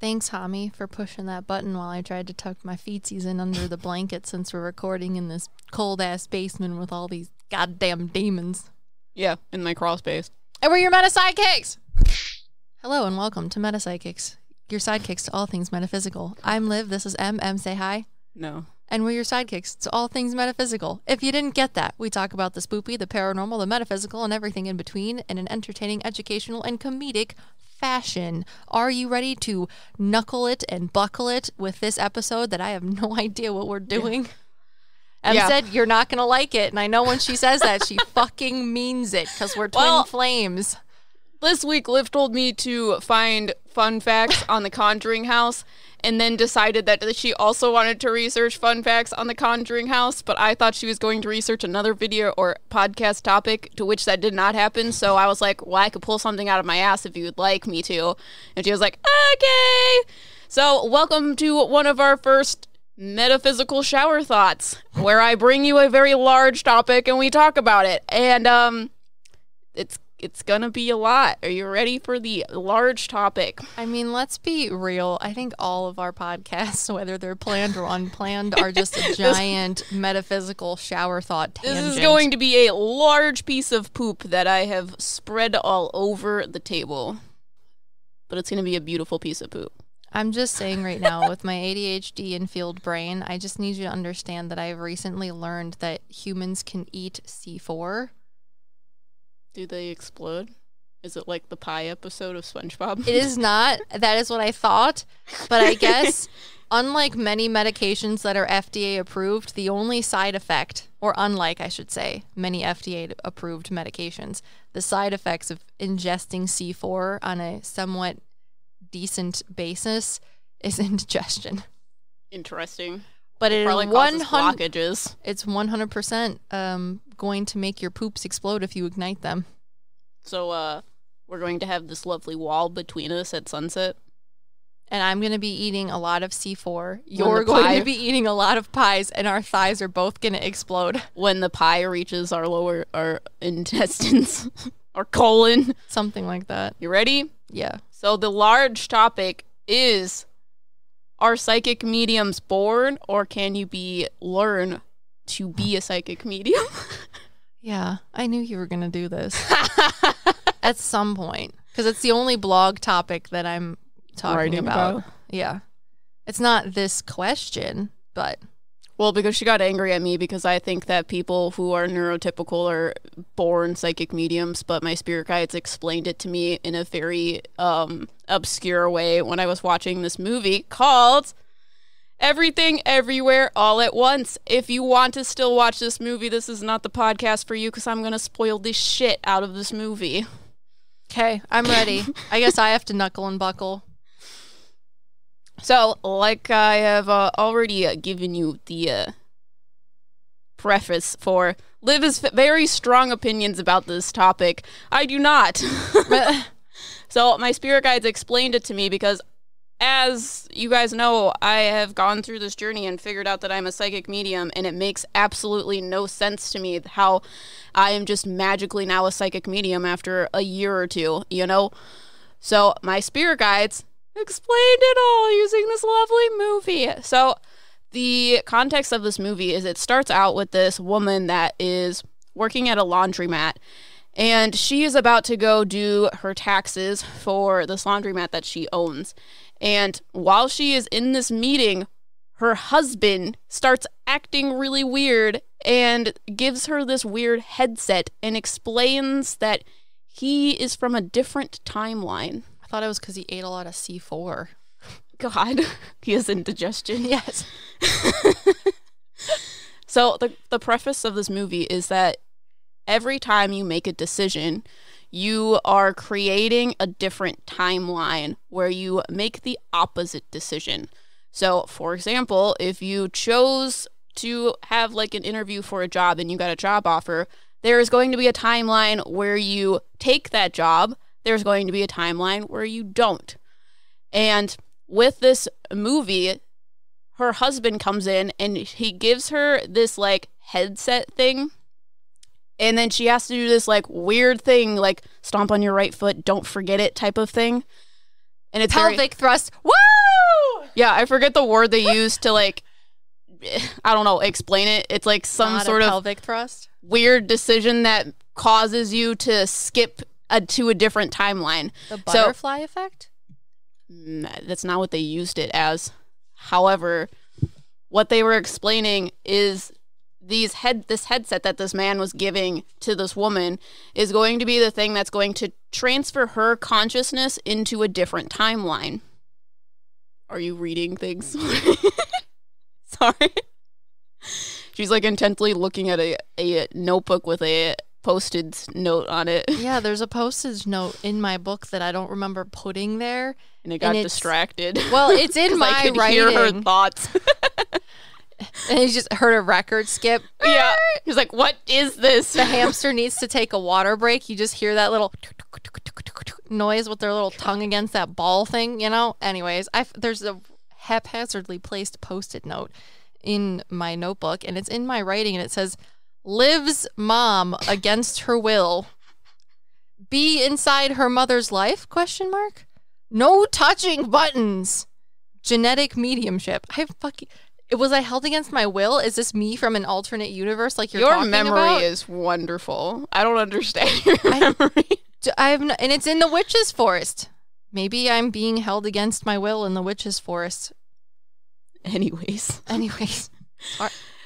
Thanks, Hami, for pushing that button while I tried to tuck my feetsies in under the blanket since we're recording in this cold-ass basement with all these goddamn demons. Yeah, in my crawl space. And we're your PsycKicks! Hello and welcome to PsycKicks, your sidekicks to all things metaphysical. I'm Liv, this is M. Say hi. No. And we're your sidekicks to all things metaphysical. If you didn't get that, we talk about the spoopy, the paranormal, the metaphysical, and everything in between in an entertaining, educational, and comedic fashion. Are you ready to knuckle it and buckle it with this episode that I have no idea what we're doing? Em said you're not going to like it, and I know when she says that, she fucking means it, because we're twin flames. This week, Liv told me to find fun facts on the Conjuring House, and then decided that she also wanted to research fun facts on the Conjuring House, but I thought she was going to research another video or podcast topic, to which that did not happen, so I was like, well, I could pull something out of my ass if you would like me to. And she was like, okay! So, welcome to one of our first metaphysical shower thoughts, where I bring you a very large topic and we talk about it. And, it's gonna be a lot. Are you ready for the large topic? I mean, let's be real. I think all of our podcasts, whether they're planned or unplanned, are just a giant metaphysical shower thought tangent. This is going to be a large piece of poop that I have spread all over the table. But it's gonna be a beautiful piece of poop. I'm just saying right now, with my ADHD and field brain, I just need you to understand that I've recently learned that humans can eat C4. Do they explode? Is it like the pie episode of SpongeBob? It is not. That is what I thought. But I guess, unlike many medications that are FDA approved, the only side effect, or unlike, I should say, many FDA approved medications, the side effects of ingesting C4 on a somewhat decent basis is indigestion. Interesting. But it probably causes blockages. It's 100% going to make your poops explode if you ignite them. So we're going to have this lovely wall between us at sunset. And I'm going to be eating a lot of C4. You're going to be eating a lot of pies, and our thighs are both going to explode. When the pie reaches our intestines, our colon. Something like that. You ready? Yeah. So the large topic is, are psychic mediums born, or can you learn to be a psychic medium? Yeah, I knew you were going to do this. At some point. Because it's the only blog topic that I'm talking about. Yeah. It's not this question, but... Well, because she got angry at me because I think that people who are neurotypical are born psychic mediums, but my spirit guides explained it to me in a very obscure way when I was watching this movie called Everything Everywhere All at Once. If you want to still watch this movie, this is not the podcast for you, because I'm going to spoil the shit out of this movie. Okay, I'm ready. I guess I have to knuckle and buckle. So, like I have already given you the preface for, Liv has very strong opinions about this topic. I do not. So, my spirit guides explained it to me because, as you guys know, I have gone through this journey and figured out that I'm a psychic medium, and it makes absolutely no sense to me how I am just magically now a psychic medium after a year or two, you know? So, my spirit guides explained it all using this lovely movie. So the context of this movie is it starts out with this woman that is working at a laundromat, and she is about to go do her taxes for this laundromat that she owns. And while she is in this meeting, her husband starts acting really weird and gives her this weird headset and explains that he is from a different timeline. I thought it was because he ate a lot of C4. God, he has indigestion. Yes. So the preface of this movie is that every time you make a decision, you are creating a different timeline where you make the opposite decision. So, for example, if you chose to have like an interview for a job and you got a job offer, there is going to be a timeline where you take that job. There's going to be a timeline where you don't. And with this movie, her husband comes in and he gives her this like headset thing. And then she has to do this like weird thing, like stomp on your right foot, don't forget it type of thing. And it's pelvic thrust. Woo! Yeah, I forget the word they use to like, I don't know, explain it. It's like some Not sort a of pelvic thrust. weird decision that causes you to skip to a different timeline. The butterfly effect? That's not what they used it as. However, what they were explaining is this headset that this man was giving to this woman is going to be the thing that's going to transfer her consciousness into a different timeline. Are you reading things? Sorry. She's like intently looking at a notebook with a postage note on it. Yeah, there's a postage note in my book that I don't remember putting there. And it got distracted. Well, it's in my I could writing. hear her thoughts. And he just heard a record skip. Yeah. He's like, what is this? The hamster needs to take a water break. You just hear that little noise with their little tongue against that ball thing, you know? Anyways, there's a haphazardly placed post-it note in my notebook, and it's in my writing, and it says, Liv's mom against her will. Be inside her mother's life? ? No touching buttons. Genetic mediumship. Was I held against my will? Is this me from an alternate universe like you're talking about? Your memory is wonderful. I don't understand your memory. And it's in the witch's forest. Maybe I'm being held against my will in the witch's forest. Anyways.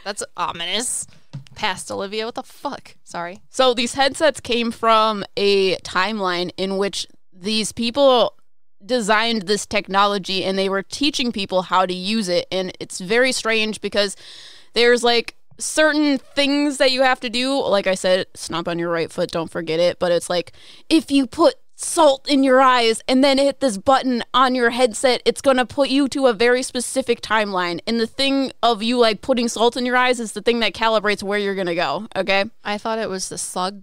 That's ominous. Past Olivia, what the fuck? Sorry. So these headsets came from a timeline in which these people designed this technology and they were teaching people how to use it. And it's very strange because there's like certain things that you have to do. Like I said, stomp on your right foot, don't forget it. But it's like, if you put salt in your eyes and then hit this button on your headset, it's going to put you to a very specific timeline. And the thing of you like putting salt in your eyes is the thing that calibrates where you're going to go. Okay. I thought it was the slug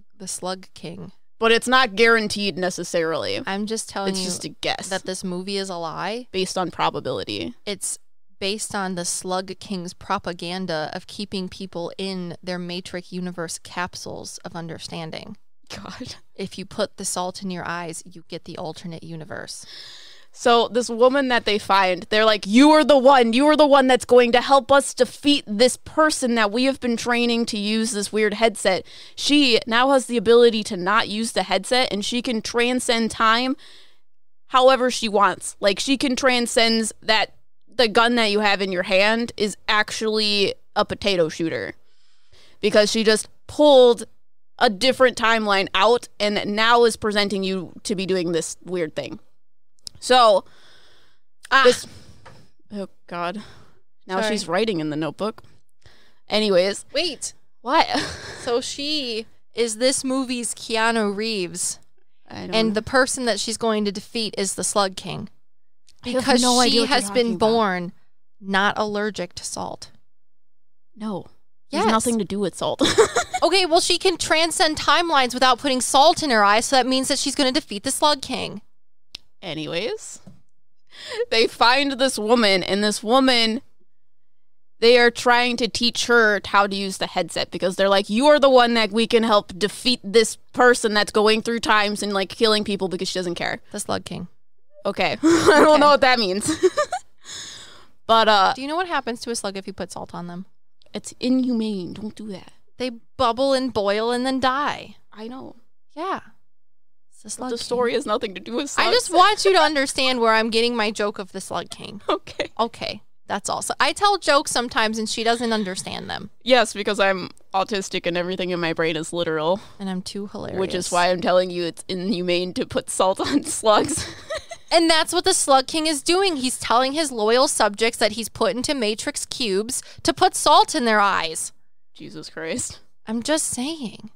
king. But it's not guaranteed necessarily. I'm just telling you. It's just a guess. That this movie is a lie. Based on probability. It's based on the Slug King's propaganda of keeping people in their Matrix universe capsules of understanding. God. If you put the salt in your eyes, you get the alternate universe. So this woman that they find, they're like, you are the one that's going to help us defeat this person that we have been training to use this weird headset. She now has the ability to not use the headset, and she can transcend time however she wants. Like, she can transcend that the gun that you have in your hand is actually a potato shooter. Because she just pulled a different timeline out and now is presenting you to be doing this weird thing. So, oh God, now Sorry. she's writing in the notebook. Anyways. Wait. What? So she is this movie's Keanu Reeves. I don't And know. the person that she's going to defeat is the Slug King. I have Because no idea she what you're has been talking about. born not allergic to salt. No. Yes. Has nothing to do with salt. Okay, well, she can transcend timelines without putting salt in her eyes, so that means that she's going to defeat the Slug King. Anyways, they find this woman, and this woman, they are trying to teach her how to use the headset because they're like, you are the one that we can help defeat this person that's going through times and like killing people because she doesn't care. The Slug King. Okay. I don't know what that means. But do you know what happens to a slug if you put salt on them? it's inhumane. Don't do that. They bubble and boil and then die. I know. Yeah. It's the Slug The King. story has nothing to do with slugs. I just want you to understand where I'm getting my joke of the Slug King. Okay. Okay. That's all. So I tell jokes sometimes and she doesn't understand them. Yes, because I'm autistic and everything in my brain is literal. And I'm too hilarious. Which is why I'm telling you it's inhumane to put salt on slugs. And that's what the Slug King is doing. He's telling his loyal subjects that he's put into Matrix cubes to put salt in their eyes. Jesus Christ. I'm just saying.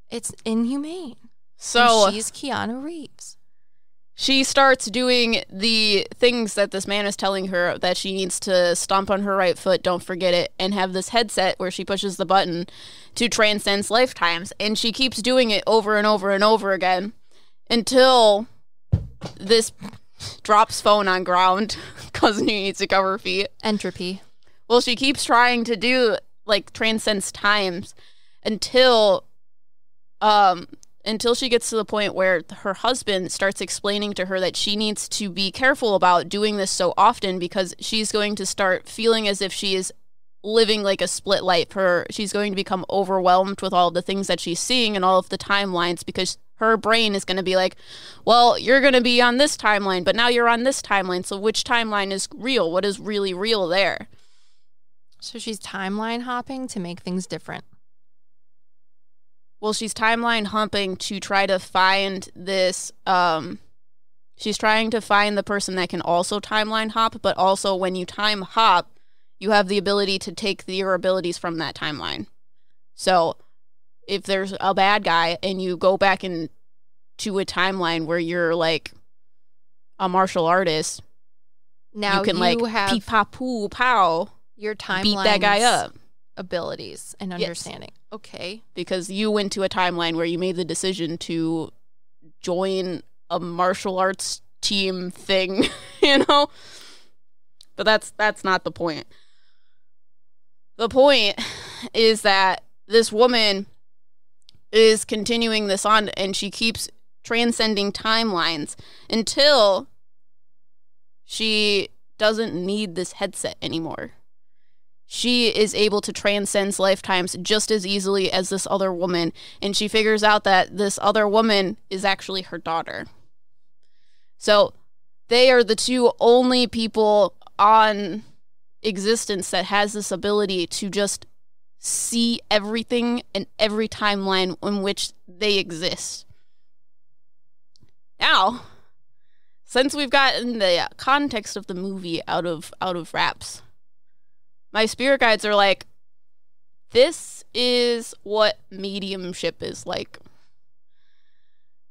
It's inhumane. So And she's Keanu Reeves. she starts doing the things that this man is telling her that she needs to stomp on her right foot, don't forget it, and have this headset where she pushes the button to transcend lifetimes. And she keeps doing it over and over and over again until this drops phone on ground because he needs to cover her feet. Entropy. Well, she keeps trying to do, like, transcends times until until she gets to the point where her husband starts explaining to her that she needs to be careful about doing this so often because she's going to start feeling as if she is living like a split life. She's going to become overwhelmed with all of the things that she's seeing and all of the timelines because her brain is going to be like, well, you're going to be on this timeline, but now you're on this timeline. So which timeline is real? What is really real there? So she's timeline hopping to make things different. Well, she's timeline humping to try to find this, she's trying to find the person that can also timeline hop, but also when you time hop, you have the ability to take your abilities from that timeline. So if there's a bad guy and you go back into a timeline where you're like a martial artist, now you can have pee pa poo pow your timeline beat that guy up. Abilities and understanding. Yes. Okay. Because you went to a timeline where you made the decision to join a martial arts team thing, you know? But that's not the point. The point is that this woman is continuing this on and she keeps transcending timelines until she doesn't need this headset anymore. She is able to transcend lifetimes just as easily as this other woman, and she figures out that this other woman is actually her daughter. So they are the two only people on existence that has this ability to just see everything in every timeline in which they exist. Now, since we've gotten the context of the movie out of wraps, my spirit guides are like, this is what mediumship is like.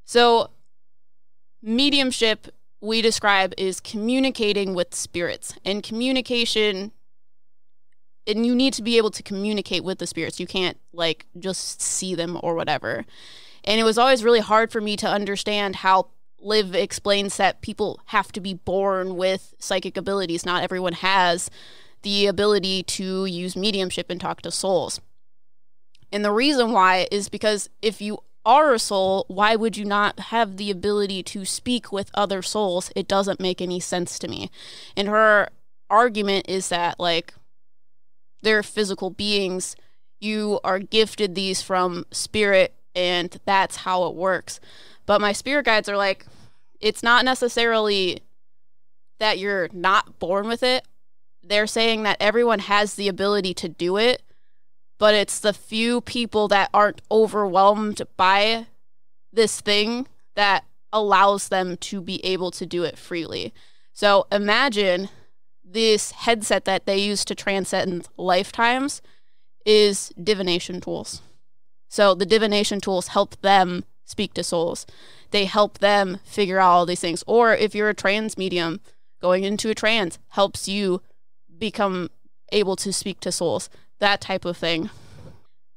So, mediumship, we describe, is communicating with spirits. And communication, and you need to be able to communicate with the spirits. You can't, just see them or whatever. And it was always really hard for me to understand how Liv explains that people have to be born with psychic abilities. Not everyone has the ability to use mediumship and talk to souls. And the reason why is because if you are a soul, why would you not have the ability to speak with other souls? It doesn't make any sense to me. And her argument is that, they're physical beings. You are gifted these from spirit, and that's how it works. But my spirit guides are like, it's not necessarily that you're not born with it. They're saying that everyone has the ability to do it, but it's the few people that aren't overwhelmed by this thing that allows them to be able to do it freely. So imagine this headset that they use to transcend lifetimes is divination tools. So the divination tools help them speak to souls. They help them figure out all these things. Or if you're a trance medium, going into a trance helps you become able to speak to souls, that type of thing.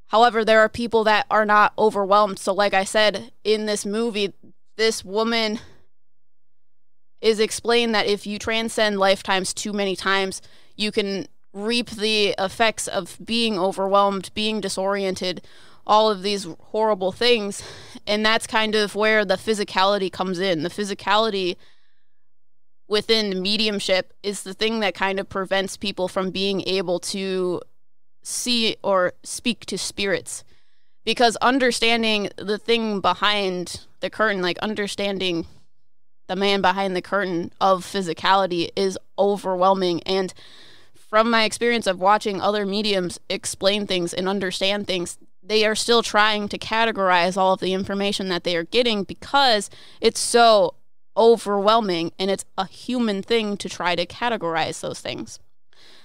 However, there are people that are not overwhelmed. So like I said, in this movie, this woman is explained that if you transcend lifetimes too many times, you can reap the effects of being overwhelmed, being disoriented, all of these horrible things. And that's kind of where the physicality comes in. The physicality within mediumship is the thing that kind of prevents people from being able to see or speak to spirits. Because understanding the thing behind the curtain, understanding the man behind the curtain of physicality, is overwhelming. And from my experience of watching other mediums explain things and understand things, they are still trying to categorize all of the information that they are getting because it's so overwhelming, and it's a human thing to try to categorize those things.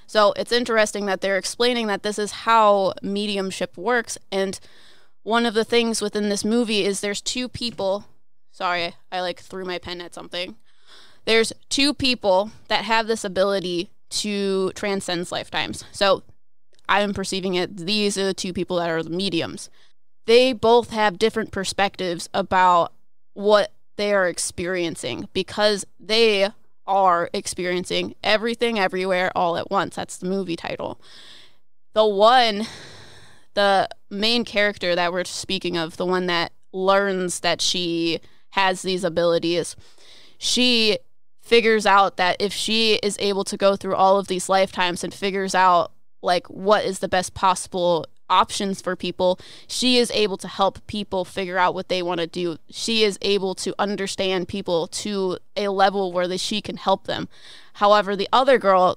So it's interesting that they're explaining that this is how mediumship works. And one of the things within this movie is there's two people. Sorry, I threw my pen at something. There's two people that have this ability to transcend lifetimes. So I'm perceiving it, these are the two people that are the mediums. They both have different perspectives about what they are experiencing because they are experiencing everything everywhere all at once. That's the movie title. The main character that we're speaking of, the one that learns that she has these abilities, she figures out that if she is able to go through all of these lifetimes and figures out like what is the best possible options for people, she is able to help people figure out what they want to do. She is able to understand people to a level where she can help them. However, the other girl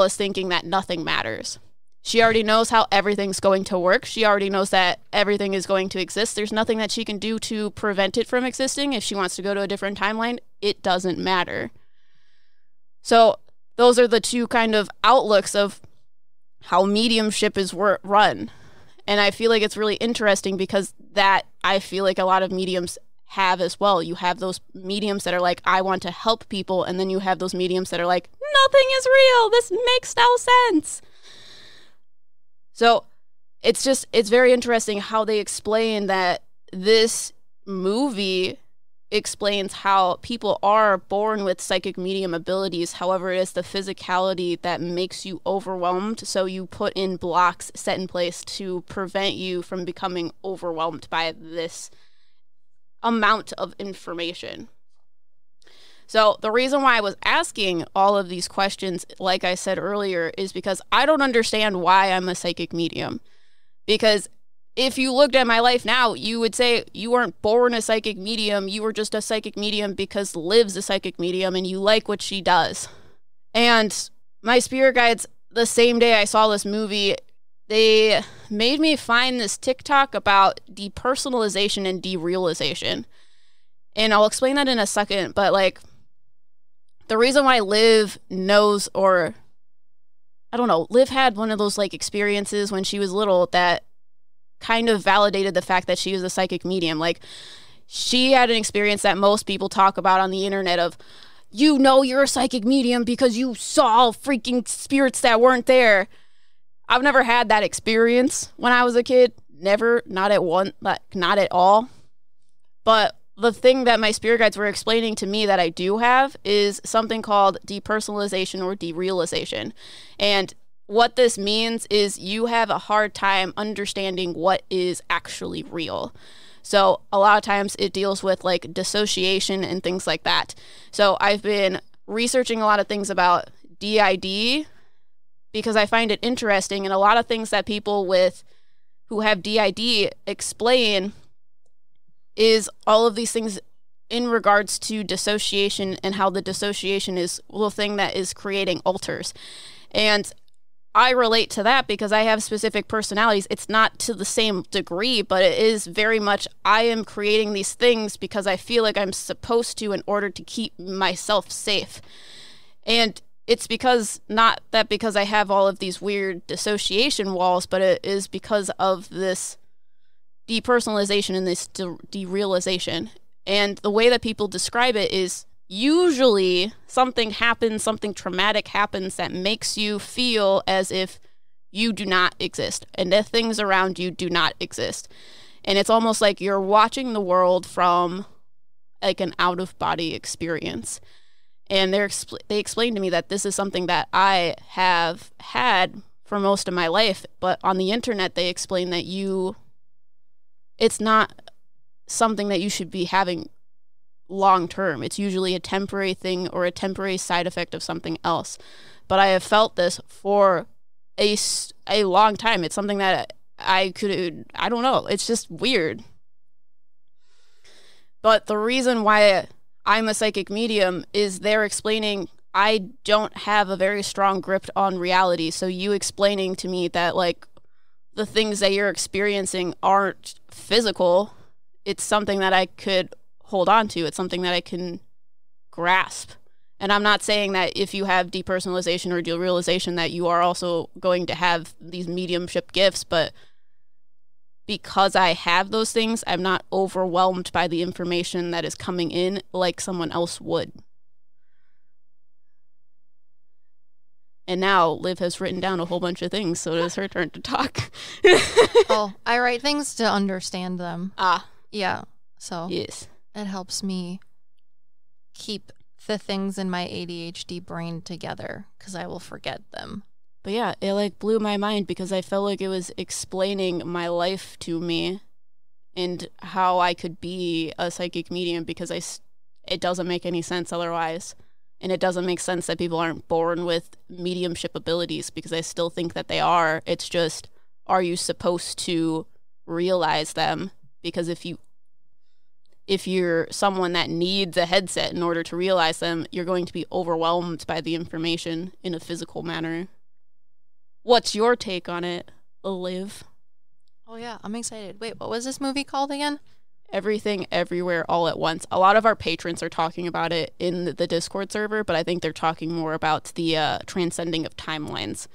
is thinking that nothing matters. She already knows how everything's going to work. She already knows that everything is going to exist. There's nothing that she can do to prevent it from existing. If she wants to go to a different timeline, it doesn't matter. So those are the two kind of outlooks of how mediumship is run. And I feel like it's really interesting because that I feel like a lot of mediums have as well. You have those mediums that are like, I want to help people. And then you have those mediums that are like, nothing is real. This makes no sense. So it's very interesting how they explain that this movie explains how people are born with psychic medium abilities. However, it is the physicality that makes you overwhelmed. So you put in blocks set in place to prevent you from becoming overwhelmed by this amount of information. So the reason why I was asking all of these questions, like I said earlier, is because I don't understand why I'm a psychic medium. Because if you looked at my life now, you would say you weren't born a psychic medium. You were just a psychic medium because Liv's a psychic medium and you like what she does. And my spirit guides, the same day I saw this movie, they made me find this TikTok about depersonalization and derealization. And I'll explain that in a second, but like the reason why Liv knows, or I don't know, Liv had one of those like experiences when she was little that kind of validated the fact that she was a psychic medium. Like she had an experience that most people talk about on the internet of, you know, you're a psychic medium because you saw freaking spirits that weren't there. I've never had that experience when I was a kid. Never, not at all. But the thing that my spirit guides were explaining to me that I do have is something called depersonalization or derealization. And what this means is you have a hard time understanding what is actually real. So a lot of times it deals with like dissociation and things like that. So I've been researching a lot of things about DID because I find it interesting, and a lot of things that people who have DID explain is all of these things in regards to dissociation and how the dissociation is the thing that is creating alters. And I relate to that because I have specific personalities. It's not to the same degree, but it is very much I am creating these things because I feel like I'm supposed to in order to keep myself safe. And it's because, not that because I have all of these weird dissociation walls, but it is because of this depersonalization and this derealization. And the way that people describe it is usually something happens, something traumatic happens that makes you feel as if you do not exist and the things around you do not exist. And it's almost like you're watching the world from like an out-of-body experience. And they explained to me that this is something that I have had for most of my life, but on the internet they explain that it's not something that you should be having long term. It's usually a temporary thing or a temporary side effect of something else. But I have felt this for a long time. It's something that I don't know. It's just weird. But the reason why I'm a psychic medium is they're explaining I don't have a very strong grip on reality. So you explaining to me that like the things that you're experiencing aren't physical, it's something that I could hold on to. It's something that I can grasp. And I'm not saying that if you have depersonalization or derealization that you are also going to have these mediumship gifts, but because I have those things, I'm not overwhelmed by the information that is coming in like someone else would. And now Liv has written down a whole bunch of things, so it is her turn to talk. Oh, I write things to understand them. Yeah, so yes, it helps me keep the things in my ADHD brain together because I will forget them. But yeah, it like blew my mind because I felt like it was explaining my life to me and how I could be a psychic medium, because it doesn't make any sense otherwise. And it doesn't make sense that people aren't born with mediumship abilities, because I still think that they are. It's just, are you supposed to realize them? Because if you're someone that needs a headset in order to realize them, you're going to be overwhelmed by the information in a physical manner. What's your take on it, Liv? Oh yeah, I'm excited. Wait, what was this movie called again? Everything, Everywhere, All at Once. A lot of our patrons are talking about it in the Discord server, but I think they're talking more about the transcending of timelines.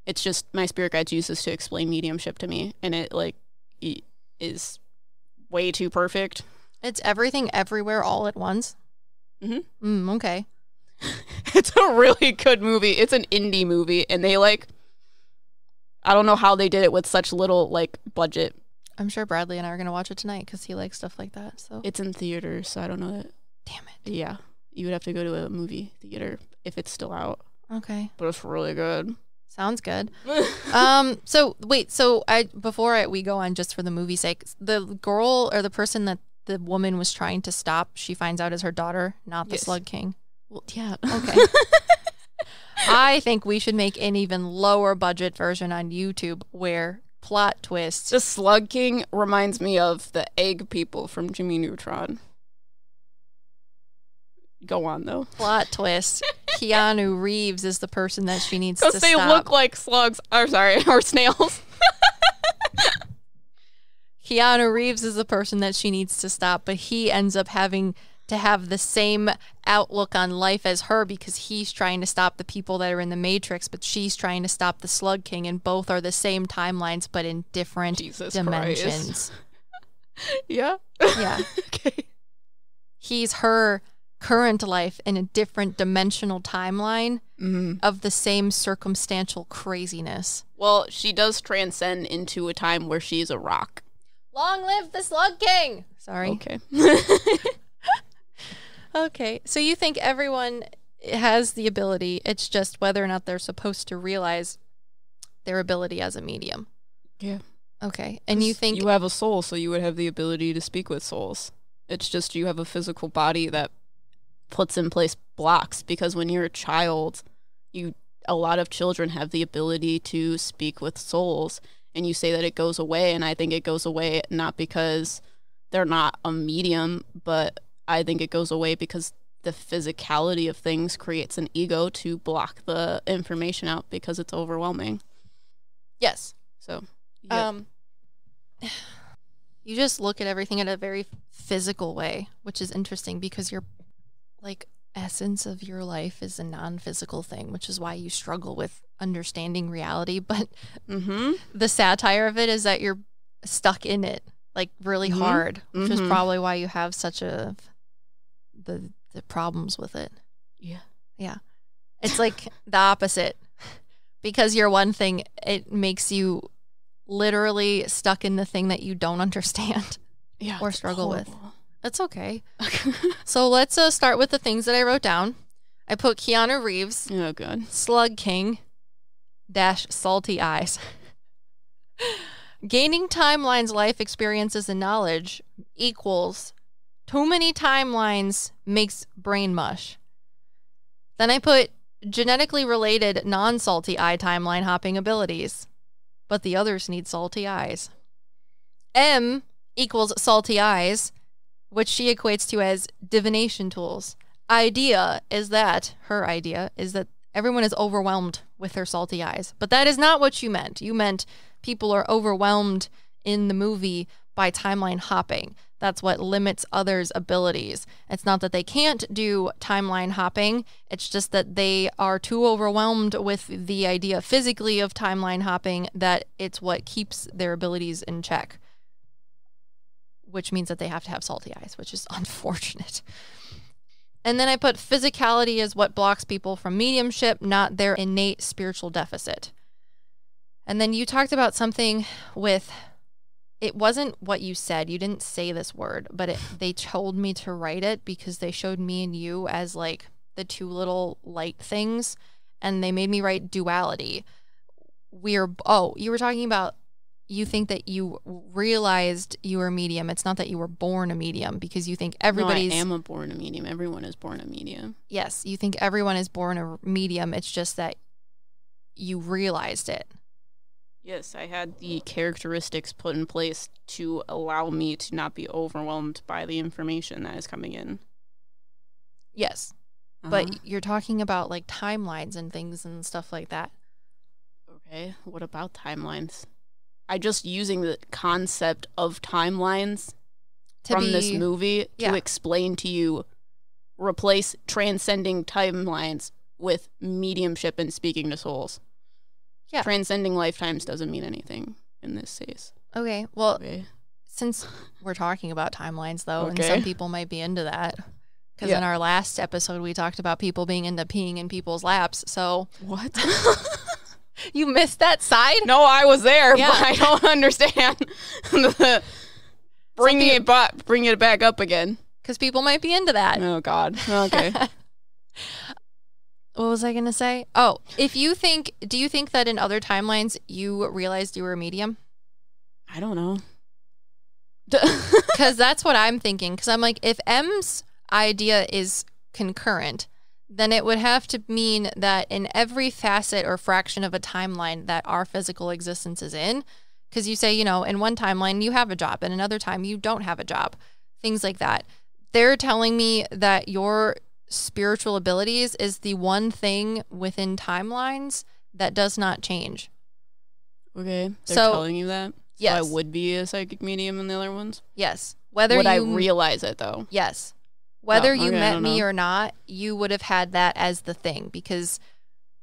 It's just my spirit guides use this to explain mediumship to me, and it is way too perfect. It's Everything, Everywhere, All at Once? Mm-hmm. Okay. It's a really good movie. It's an indie movie, and they I don't know how they did it with such little budget. I'm sure Bradley and I are going to watch it tonight because he likes stuff like that. So it's in theaters, so I don't know that. Damn it. Yeah. You would have to go to a movie theater if it's still out. Okay. But it's really good. Sounds good. So wait, before we go on, just for the movie's sake, the girl or the person that the woman was trying to stop, she finds out is her daughter, not the Slug King. Well, yeah. Okay. I think we should make an even lower budget version on YouTube where plot twist. The Slug King reminds me of the egg people from Jimmy Neutron. Go on, though. Plot twist. Keanu Reeves is the person that she needs to stop. Because they look like slugs. Or snails. Keanu Reeves is the person that she needs to stop, but he ends up having to have the same outlook on life as her because he's trying to stop the people that are in the Matrix, but she's trying to stop the Slug King, and both are the same timelines but in different dimensions. Yeah? Yeah. Okay. He's her current life in a different dimensional timeline of the same circumstantial craziness. Well, she does transcend into a time where she's a rock. Long live the Slug King! Sorry. Okay. Okay, so you think everyone has the ability, it's just whether or not they're supposed to realize their ability as a medium. Yeah. Okay, and you think... You have a soul, so you would have the ability to speak with souls. It's just you have a physical body that puts in place blocks, because when you're a child, a lot of children have the ability to speak with souls, and you say that it goes away, and I think it goes away not because they're not a medium, but I think it goes away because the physicality of things creates an ego to block the information out because it's overwhelming. Yes. So, yeah. You just look at everything in a very physical way, which is interesting because your essence of your life is a non-physical thing, which is why you struggle with understanding reality. But the satire of it is that you're stuck in it really hard, which is probably why you have such the problems with it. Yeah. It's like the opposite. Because you're one thing, it makes you literally stuck in the thing that you don't understand or struggle with. That's okay. So let's start with the things that I wrote down. I put Keanu Reeves. Oh, God. Slug King - salty eyes. Gaining timelines, life experiences, and knowledge equals too many timelines makes brain mush. Then I put genetically related non-salty eye timeline hopping abilities, but the others need salty eyes. M equals salty eyes, which she equates to as divination tools. Her idea is that everyone is overwhelmed with their salty eyes. But that is not what you meant. You meant people are overwhelmed in the movie by timeline hopping. That's what limits others' abilities. It's not that they can't do timeline hopping. It's just that they are too overwhelmed with the idea physically of timeline hopping that it's what keeps their abilities in check, which means that they have to have salty eyes, which is unfortunate. And then I put physicality is what blocks people from mediumship, not their innate spiritual deficit. And then you talked about something with, it wasn't what you said. You didn't say this word, but they told me to write it because they showed me and you as the two little light things, and they made me write duality. You were talking about you think that you realized you were a medium. It's not that you were born a medium, because you think everybody's... No, I am born a medium. Everyone is born a medium. Yes, you think everyone is born a medium. It's just that you realized it. Yes, I had the characteristics put in place to allow me to not be overwhelmed by the information that is coming in. Yes, but you're talking about like timelines and things and stuff like that. Okay, what about timelines? I just using the concept of timelines from this movie to explain to you, replace transcending timelines with mediumship and speaking to souls. Yeah. Transcending lifetimes doesn't mean anything in this case. Okay, well, since we're talking about timelines, though, and some people might be into that, because in our last episode, we talked about people being into peeing in people's laps, so... What? You missed that side? No, I was there, but I don't understand. Bring it back up again. Because people might be into that. Oh, God. Okay. What was I going to say? Oh, do you think that in other timelines you realized you were a medium? I don't know. Because that's what I'm thinking. Because I'm like, if M's idea is concurrent, then it would have to mean that in every facet or fraction of a timeline that our physical existence is in, because you say, in one timeline you have a job, and another time you don't have a job, things like that. They're telling me that your spiritual abilities is the one thing within timelines that does not change. Okay, they're telling you that? Yes. So I would be a psychic medium in the other ones? Yes. Would I realize it, though? Yes. Whether you met me or not, you would have had that as the thing, because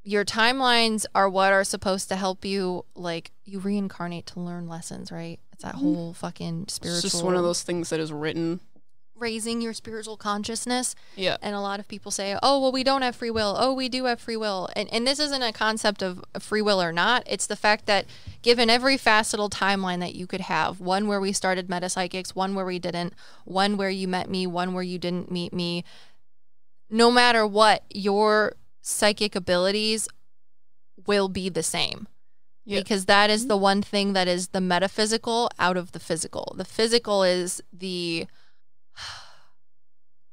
your timelines are what are supposed to help you, like, you reincarnate to learn lessons, right? It's that whole fucking spiritual... It's just one of those things that is written. Raising your spiritual consciousness. Yeah. And a lot of people say, oh, well, we don't have free will. Oh, we do have free will. And this isn't a concept of free will or not. It's the fact that given every facetal timeline that you could have, one where we started Metapsychics, one where we didn't, one where you met me, one where you didn't meet me, no matter what, your psychic abilities will be the same. Yeah. Because that is the one thing that is the metaphysical out of the physical. The physical is the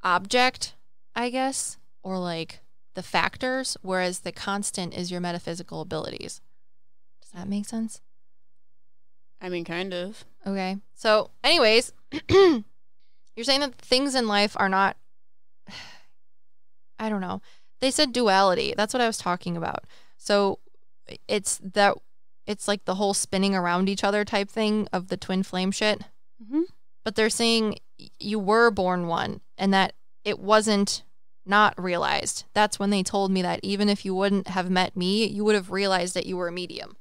object, I guess, or like the factors, whereas the constant is your metaphysical abilities. Does that make sense? I mean, kind of. Okay. So, anyways, you're saying that things in life are not, I don't know. They said duality. That's what I was talking about. So, it's like the whole spinning around each other type thing of the twin flame shit. Mm-hmm. But they're saying you were born one and that it wasn't not realized. That's when they told me that even if you wouldn't have met me, you would have realized that you were a medium.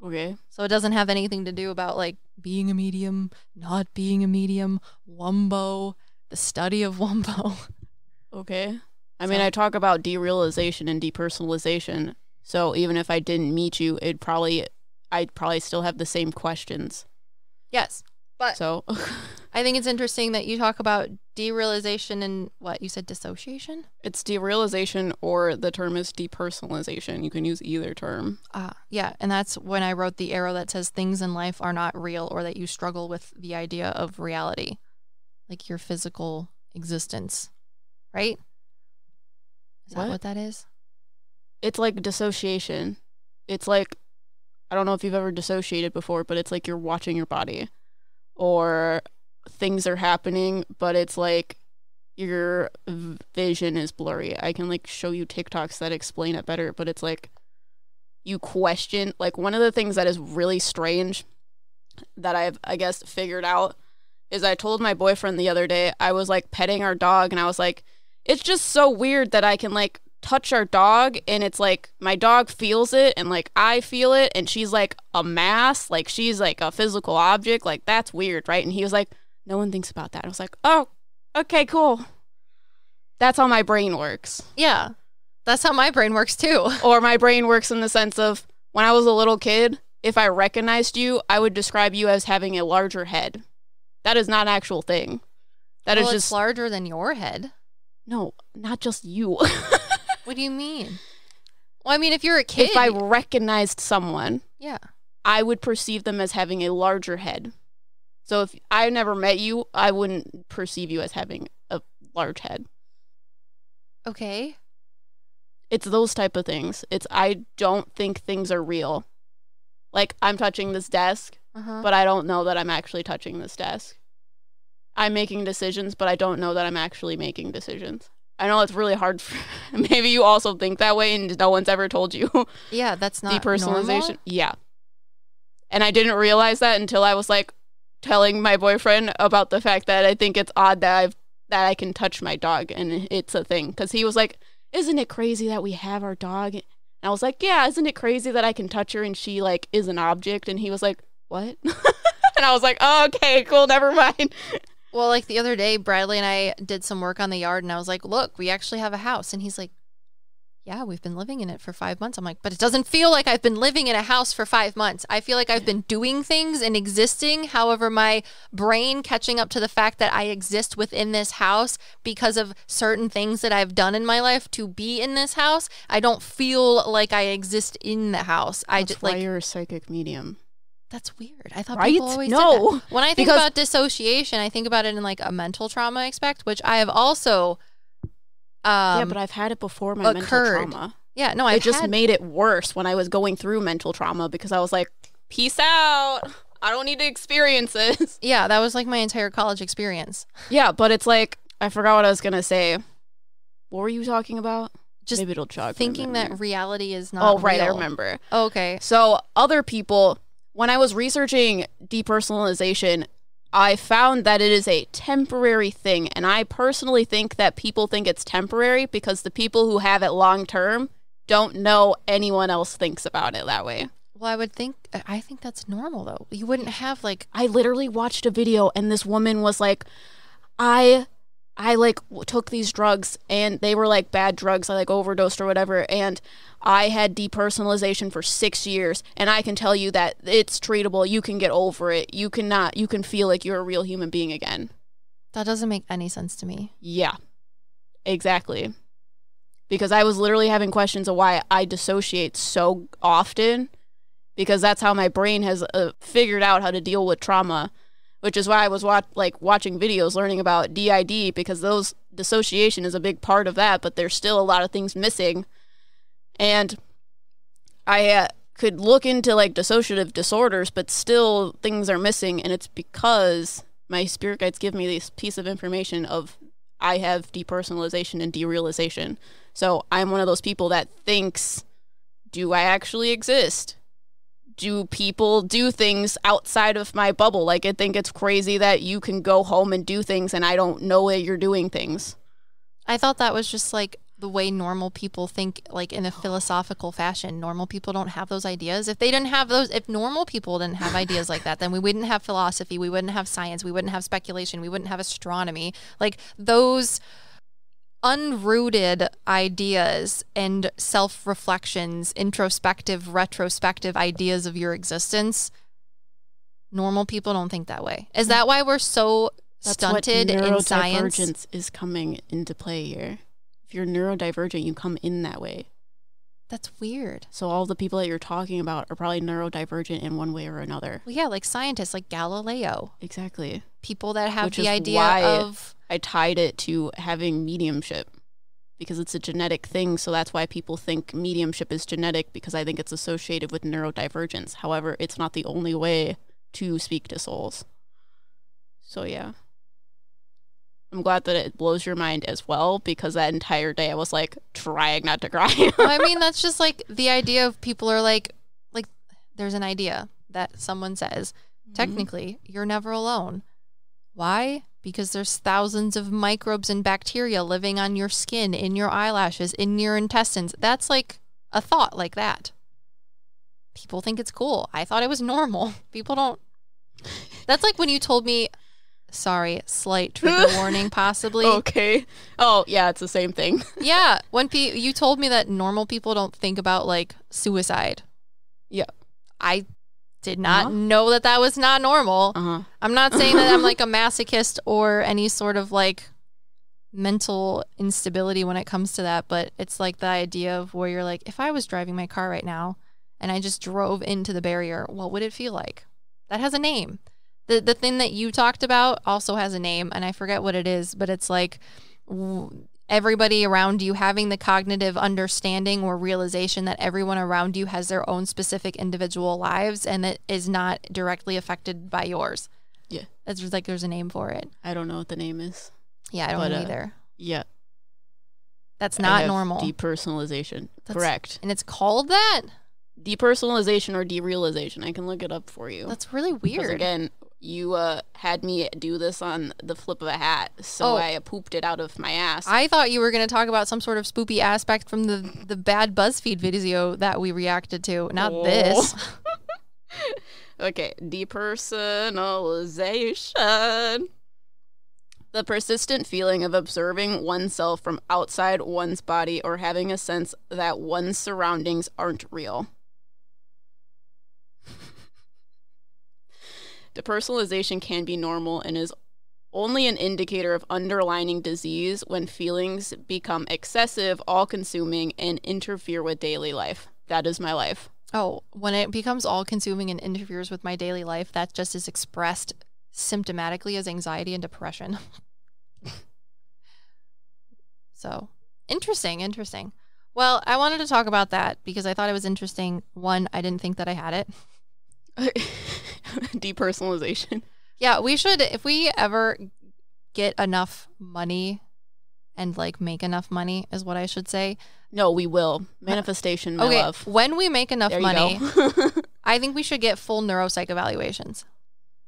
Okay. So it doesn't have anything to do about like being a medium, not being a medium, wumbo, the study of wumbo. Okay. I mean, I talk about derealization and depersonalization. So even if I didn't meet you, I'd probably still have the same questions. Yes. But so I think it's interesting that you talk about derealization and what you said, dissociation? It's derealization, or the term is depersonalization. You can use either term. Yeah. And that's when I wrote the arrow that says things in life are not real, or that you struggle with the idea of reality, like your physical existence, right? Is that what that is? It's like dissociation. It's like, I don't know if you've ever dissociated before, but it's like you're watching your body. Or things are happening, but it's like your vision is blurry. I can like show you TikToks that explain it better, but it's like you question, like one of the things that is really strange that I've, I guess, figured out is I told my boyfriend the other day, I was like petting our dog and I was like, it's just so weird that I can like touch our dog and it's like my dog feels it and like I feel it and she's like a mass, like she's like a physical object, like that's weird, right? And he was like, no one thinks about that. I was like, oh, okay, cool. That's how my brain works. Yeah, that's how my brain works too. Or my brain works in the sense of when I was a little kid, if I recognized you, I would describe you as having a larger head. That is not an actual thing. That is just larger than your head. No, not just you. What do you mean? Well, I mean, if you're a kid. If I recognized someone. Yeah. I would perceive them as having a larger head. So if I never met you, I wouldn't perceive you as having a large head. Okay. It's those type of things. I don't think things are real. Like, I'm touching this desk, but I don't know that I'm actually touching this desk. I'm making decisions, but I don't know that I'm actually making decisions. I know it's really hard. Maybe you also think that way and no one's ever told you. Yeah, that's not Depersonalization. normal? Yeah. And I didn't realize that until I was like telling my boyfriend about the fact that I think it's odd that I can touch my dog and it's a thing. Because he was like, isn't it crazy that we have our dog? And I was like, yeah, isn't it crazy that I can touch her and she like is an object? And he was like, what? And I was like, oh, okay, cool, never mind. Well, like the other day, Bradley and I did some work on the yard, and I was like, look, we actually have a house. And he's like, yeah, we've been living in it for 5 months. I'm like, but it doesn't feel like I've been living in a house for 5 months. I feel like I've been doing things and existing. However, my brain catching up to the fact that I exist within this house because of certain things that I've done in my life to be in this house, I don't feel like I exist in the house. That's why you're a psychic medium. That's weird. I thought right? people always no. did that. When I think about dissociation, I think about it in like a mental trauma aspect, which I have also yeah, but I've had it before my mental trauma. Yeah, no, it just made it worse when I was going through mental trauma because I was like, peace out. I don't need to experience this. Yeah, that was like my entire college experience. Yeah, but it's like, I forgot what I was going to say. What were you talking about? Just maybe it'll jog thinking that reality is not right, real. I remember. Oh, okay. So other people, when I was researching depersonalization, I found that it is a temporary thing. And I personally think that people think it's temporary because the people who have it long term don't know anyone else thinks about it that way. Well, I think that's normal though. You wouldn't have like... I literally watched a video and this woman was like, I like took these drugs and they were like bad drugs. I like overdosed or whatever. And I had depersonalization for 6 years. And I can tell you that it's treatable. You can get over it. You can feel like you're a real human being again. That doesn't make any sense to me. Yeah, exactly. Because I was literally having questions of why I dissociate so often. Because that's how my brain has figured out how to deal with trauma. Which is why I was watching videos learning about DID, because those dissociation is a big part of that, but there's still a lot of things missing. And I could look into like dissociative disorders, but still things are missing, and it's because my spirit guides give me this piece of information of I have depersonalization and derealization. So I'm one of those people that thinks, do I actually exist? Do people do things outside of my bubble? Like, I think it's crazy that you can go home and do things and I don't know that you're doing things. I thought that was just like the way normal people think, like in a philosophical fashion. Normal people don't have those ideas. If normal people didn't have ideas like that, then we wouldn't have philosophy, we wouldn't have science, we wouldn't have speculation, we wouldn't have astronomy. Like those unrooted ideas and self-reflections, introspective, retrospective ideas of your existence, normal people don't think that way. Is that why we're so stunted in science? Neurodivergence is coming into play here. If you're neurodivergent, you come in that way. That's weird. So all the people that you're talking about are probably neurodivergent in one way or another. Well, yeah, like scientists like Galileo. Exactly. People that have the idea of... I tied it to having mediumship. Because it's a genetic thing, so that's why people think mediumship is genetic, because I think it's associated with neurodivergence. However, it's not the only way to speak to souls. So yeah. I'm glad that it blows your mind as well, because that entire day I was like trying not to cry. Well, I mean, that's just like the idea of people are like there's an idea that someone says, technically, you're never alone. Why? Because there's thousands of microbes and bacteria living on your skin, in your eyelashes, in your intestines. That's like a thought like that. People think it's cool. I thought it was normal. People don't. That's like when you told me, sorry, slight trigger warning possibly. Okay. Oh, yeah, it's the same thing. Yeah. When you told me that normal people don't think about like suicide. Yeah. I did not know that was not normal. I'm not saying that I'm like a masochist or any sort of like mental instability when it comes to that, but it's like the idea of where you're like, if I was driving my car right now and I just drove into the barrier, what would it feel like? That has a name. The thing that you talked about also has a name, and I forget what it is, but it's like everybody around you having the cognitive understanding or realization that everyone around you has their own specific individual lives and that is not directly affected by yours. Yeah. It's just like there's a name for it. I don't know what the name is. Yeah, I don't know either. Yeah. That's not normal. Depersonalization. Correct. And it's called that? Depersonalization or derealization. I can look it up for you. That's really weird. Because again, you had me do this on the flip of a hat, so I pooped it out of my ass. I thought you were going to talk about some sort of spoopy aspect from the bad BuzzFeed video that we reacted to. Not this. Okay, depersonalization. The persistent feeling of observing oneself from outside one's body or having a sense that one's surroundings aren't real. Depersonalization can be normal and is only an indicator of underlying disease when feelings become excessive, all-consuming, and interfere with daily life. That is my life. Oh, when it becomes all-consuming and interferes with my daily life, that just is expressed symptomatically as anxiety and depression. So, interesting. Well, I wanted to talk about that because I thought it was interesting. One, I didn't think that I had it. Depersonalization. Yeah, we should, if we ever get enough money and like make enough money is what I should say. No, we will. Manifestation, my love. When we make enough money, I think we should get full neuropsych evaluations.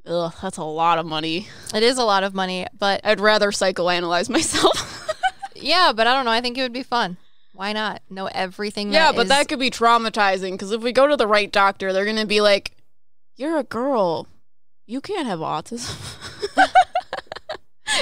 Ugh, that's a lot of money. It is a lot of money, but I'd rather psychoanalyze myself. Yeah, but I don't know. I think it would be fun. Why not? Know everything that could be traumatizing because if we go to the right doctor, they're going to be like, you're a girl. You can't have autism.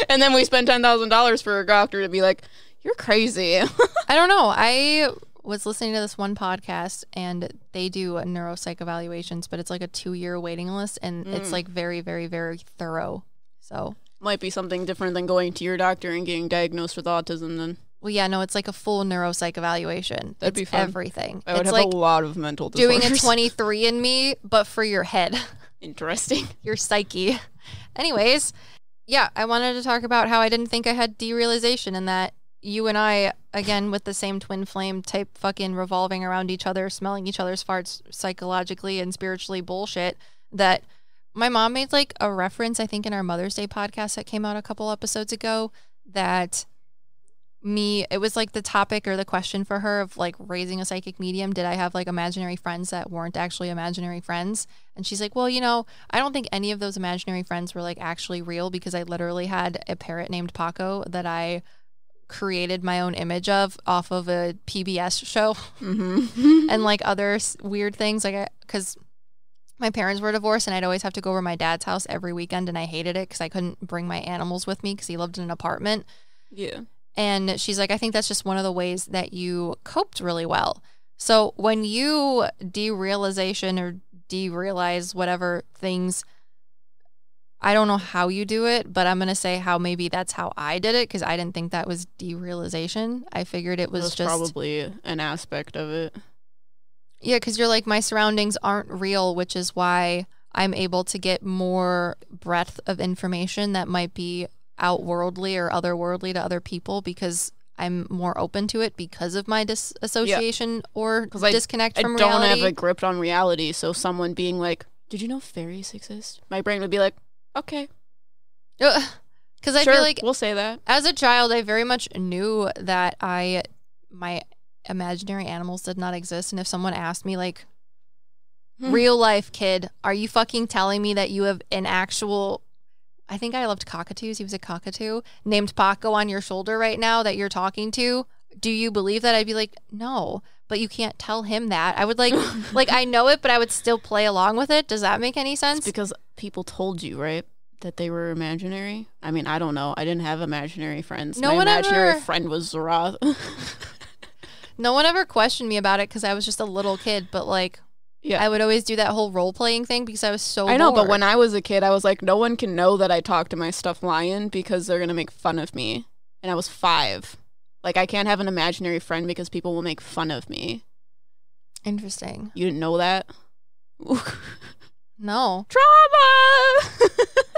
And then we spend $10,000 for a doctor to be like, you're crazy. I don't know. I was listening to this one podcast and they do neuropsych evaluations, but it's like a 2-year waiting list and it's like very, very, very thorough. So might be something different than going to your doctor and getting diagnosed with autism then. Well, yeah, no, it's like a full neuropsych evaluation. That'd be fun. Everything. I would have like a lot of mental disorders. Doing a 23andMe, but for your head. Interesting. Your psyche. Anyways, yeah, I wanted to talk about how I didn't think I had derealization and that you and I, again, with the same twin flame type fucking revolving around each other, smelling each other's farts psychologically and spiritually bullshit, that my mom made like a reference, I think, in our Mother's Day podcast that came out a couple episodes ago that it was like the topic or the question for her of like raising a psychic medium. Did I have like imaginary friends that weren't actually imaginary friends? And she's like, well, I don't think any of those imaginary friends were like actually real because I literally had a parrot named Paco that I created my own image of off of a PBS show and like other weird things like because my parents were divorced and I'd always have to go over to my dad's house every weekend and I hated it because I couldn't bring my animals with me because he lived in an apartment. Yeah. And she's like, I think that's just one of the ways that you coped really well. So when you derealization or derealize whatever things, I don't know how you do it, but I'm going to say how maybe that's how I did it because I didn't think that was derealization. I figured it was just probably an aspect of it. Yeah, because you're like, my surroundings aren't real, which is why I'm able to get more breadth of information that might be outworldly or otherworldly to other people because I'm more open to it because of my disassociation or disconnect from reality. I don't have a grip on reality, so someone being like, did you know fairies exist? My brain would be like, okay. Because I feel like we'll say that. As a child, I very much knew that my imaginary animals did not exist. And if someone asked me like, real life kid, are you fucking telling me that you have an actual... I think I loved cockatoos. He was a cockatoo named Paco on your shoulder right now that you're talking to. Do you believe that? I'd be like, no, but you can't tell him that. I would like I know it, but I would still play along with it. Does that make any sense? It's because people told you, right? That they were imaginary. I mean, I don't know. I didn't have imaginary friends. My imaginary friend was Zorath. No one ever questioned me about it because I was just a little kid, but like... Yeah, I would always do that whole role-playing thing because I was so bored. I know, but when I was a kid, I was like, no one can know that I talk to my stuffed lion because they're going to make fun of me. And I was 5. Like, I can't have an imaginary friend because people will make fun of me. Interesting. You didn't know that? No. Trauma!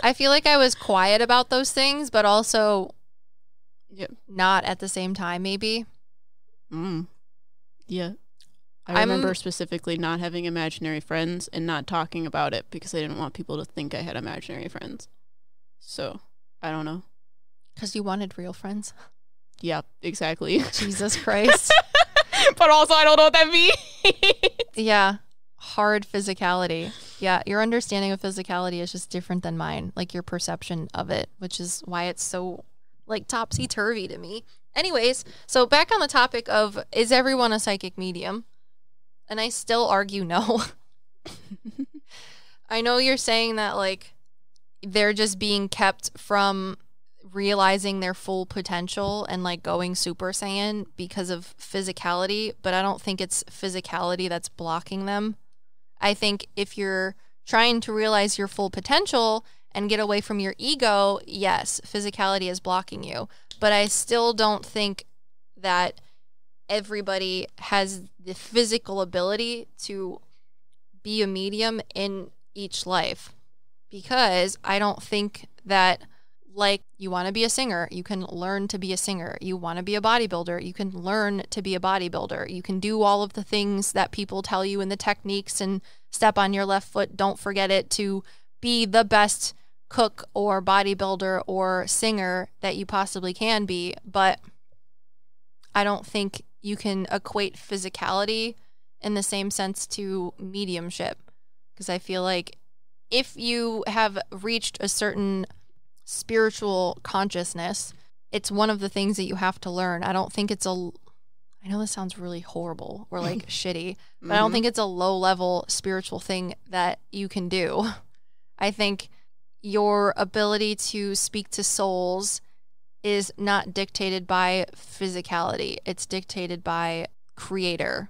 I feel like I was quiet about those things, but also not at the same time, maybe. Yeah. I remember specifically not having imaginary friends and not talking about it because I didn't want people to think I had imaginary friends. So, I don't know. Because you wanted real friends. Yeah, exactly. Jesus Christ. But also, I don't know what that means. Yeah. Hard physicality. Yeah, your understanding of physicality is just different than mine. Like your perception of it, which is why it's so like topsy-turvy to me. Anyways, so back on the topic of, is everyone a psychic medium? And I still argue no. I know you're saying that like they're just being kept from realizing their full potential and like going Super Saiyan because of physicality, but I don't think it's physicality that's blocking them. I think if you're trying to realize your full potential and get away from your ego, yes, physicality is blocking you. But I still don't think that everybody has the physical ability to be a medium in each life. Because I don't think that, like, you want to be a singer, you can learn to be a singer. You want to be a bodybuilder, you can learn to be a bodybuilder. You can do all of the things that people tell you in the techniques and step on your left foot, don't forget it, to be the best cook or bodybuilder or singer that you possibly can be. But I don't think you can equate physicality in the same sense to mediumship. Because I feel like if you have reached a certain spiritual consciousness, it's one of the things that you have to learn. I don't think it's I know this sounds really horrible or like shitty, but I don't think it's a low level spiritual thing that you can do. I think your ability to speak to souls is not dictated by physicality. It's dictated by creator.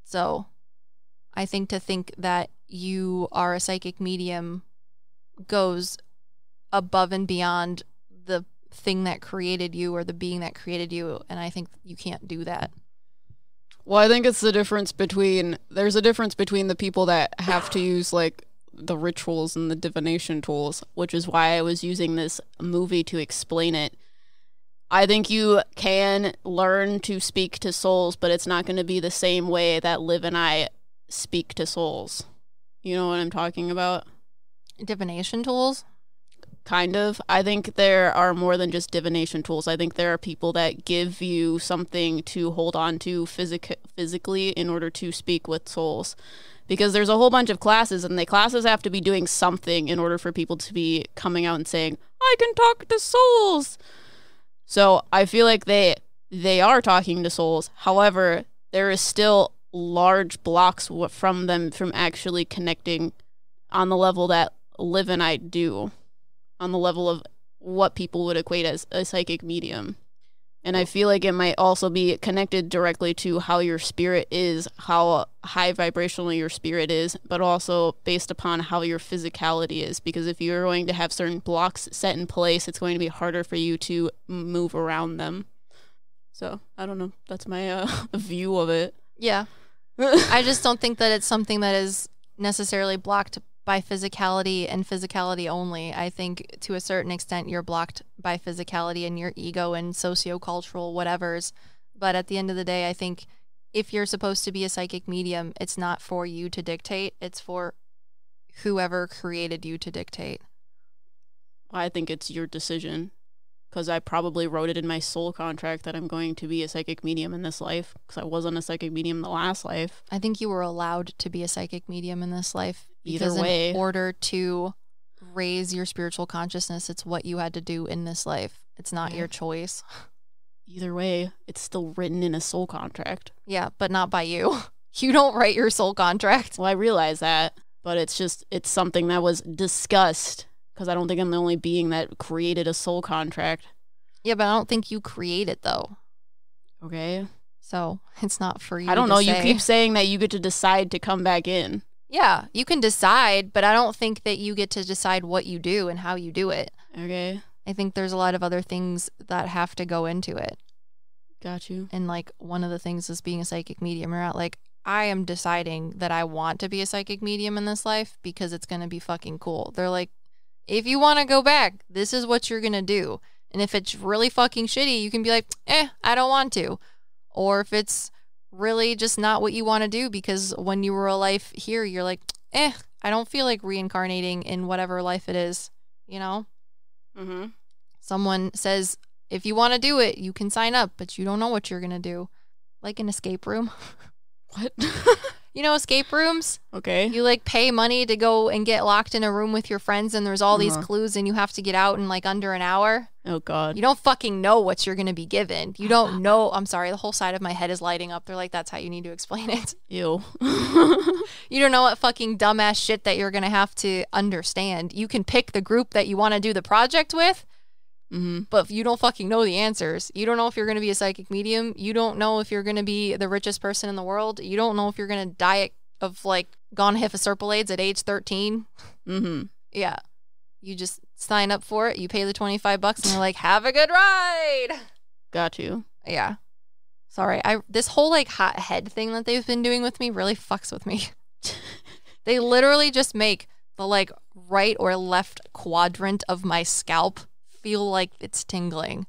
So I think to think that you are a psychic medium goes above and beyond the thing that created you or the being that created you, and I think you can't do that. Well, I think it's the difference between, there's a difference between the people that have to use like the rituals and the divination tools, which is why I was using this movie to explain it. I think you can learn to speak to souls, but it's not going to be the same way that Liv and I speak to souls. You know what I'm talking about? Divination tools? Kind of. I think there are more than just divination tools. I think there are people that give you something to hold on to physically in order to speak with souls. Because there's a whole bunch of classes, and the classes have to be doing something in order for people to be coming out and saying, I can talk to souls. So I feel like they are talking to souls. However, there is still large blocks from them from actually connecting on the level that Liv and I do, on the level of what people would equate as a psychic medium. And I feel like it might also be connected directly to how your spirit is, how high vibrational your spirit is, but also based upon how your physicality is. Because if you're going to have certain blocks set in place, it's going to be harder for you to move around them. So, I don't know. That's my view of it. Yeah. I just don't think that it's something that is necessarily blocked by physicality and physicality only. I think to a certain extent you're blocked by physicality and your ego and sociocultural whatevers. But at the end of the day, I think if you're supposed to be a psychic medium, it's not for you to dictate. It's for whoever created you to dictate. I think it's your decision, because I probably wrote it in my soul contract that I'm going to be a psychic medium in this life, because I wasn't a psychic medium in the last life. I think you were allowed to be a psychic medium in this life. Either way. In order to raise your spiritual consciousness, it's what you had to do in this life. It's not your choice. Either way, it's still written in a soul contract. Yeah, but not by you. You don't write your soul contract. Well, I realize that, but it's something that was discussed, because I don't think I'm the only being that created a soul contract. Yeah, but I don't think you create it, though. Okay. So it's not for you. I don't know. To say. You keep saying that you get to decide to come back in. Yeah, you can decide, but I don't think that you get to decide what you do and how you do it. Okay. I think there's a lot of other things that have to go into it. Got you. And like one of the things is being a psychic medium. You're not like I am deciding that I want to be a psychic medium in this life because it's going to be fucking cool. They're like, if you want to go back, this is what you're going to do. And if it's really fucking shitty, you can be like, I don't want to. Or if it's really just not what you want to do because when you were alive here, you're like, I don't feel like reincarnating in whatever life it is, you know? Mm-hmm. Someone says, if you want to do it, you can sign up, but you don't know what you're going to do. Like an escape room. What? You know escape rooms? Okay. You like pay money to go and get locked in a room with your friends and there's all these clues and you have to get out in like under an hour. Oh, God. You don't fucking know what you're going to be given. You don't know. I'm sorry. The whole side of my head is lighting up. They're like, that's how you need to explain it. Ew. You don't know what fucking dumbass shit that you're going to have to understand. You can pick the group that you want to do the project with. Mm-hmm. But if you don't fucking know the answers, you don't know if you're going to be a psychic medium. You don't know if you're going to be the richest person in the world. You don't know if you're going to die of like gonorrhea at age 13. Mm-hmm. Yeah. You just sign up for it. You pay the $25 and they're like, have a good ride. Got you. Yeah. Sorry. This whole like hot head thing that they've been doing with me really fucks with me. They literally just make the like right or left quadrant of my scalp feel like it's tingling.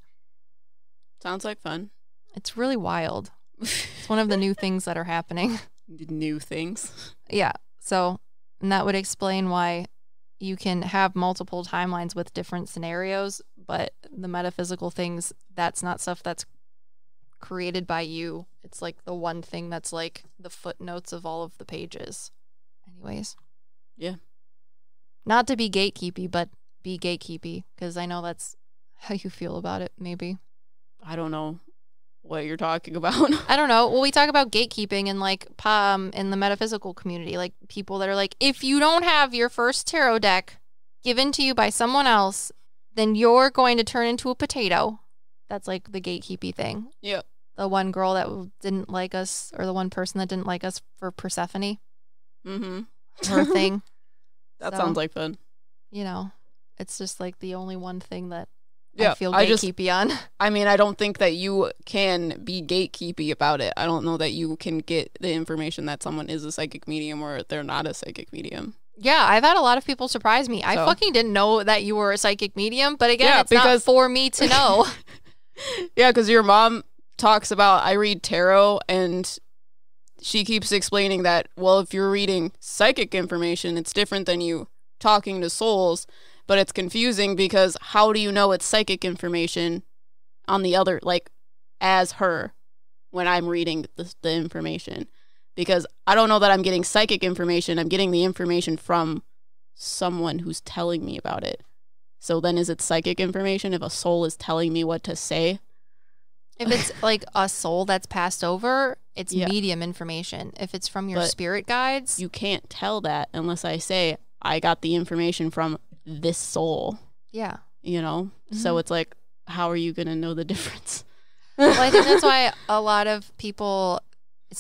Sounds like fun. It's really wild. It's one of the new things that are happening. New things. Yeah. So, and that would explain why you can have multiple timelines with different scenarios, but the metaphysical things, that's not stuff that's created by you. It's like the one thing that's like the footnotes of all of the pages. Anyways. Yeah. Not to be gatekeepy, but be gatekeepy, because I know that's how you feel about it, maybe. I don't know what you're talking about. I don't know. Well, we talk about gatekeeping in like in the metaphysical community, like people that are like, if you don't have your first tarot deck given to you by someone else, then you're going to turn into a potato. That's like the gatekeepy thing. Yep. The one girl that didn't like us, or the one person that didn't like us for Persephone. Mm-hmm. Her thing. That sounds like fun. You know, it's just like the only one thing that I feel gatekeepy on. I mean, I don't think that you can be gatekeepy about it. I don't know that you can get the information that someone is a psychic medium or they're not a psychic medium. Yeah, I've had a lot of people surprise me. I fucking didn't know that you were a psychic medium, but again, it's not for me to know. Yeah, because your mom talks about, I read tarot, and she keeps explaining that, well, if you're reading psychic information, it's different than you talking to souls, but it's confusing because how do you know it's psychic information on the other, like, as her when I'm reading the information? Because I don't know that I'm getting psychic information. I'm getting the information from someone who's telling me about it. So then is it psychic information if a soul is telling me what to say? If it's like a soul that's passed over, it's medium information. If it's from your spirit guides, you can't tell that unless I say, I got the information from this soul. Yeah. You know? Mm-hmm. So it's like, how are you going to know the difference? Well, I think that's why a lot of people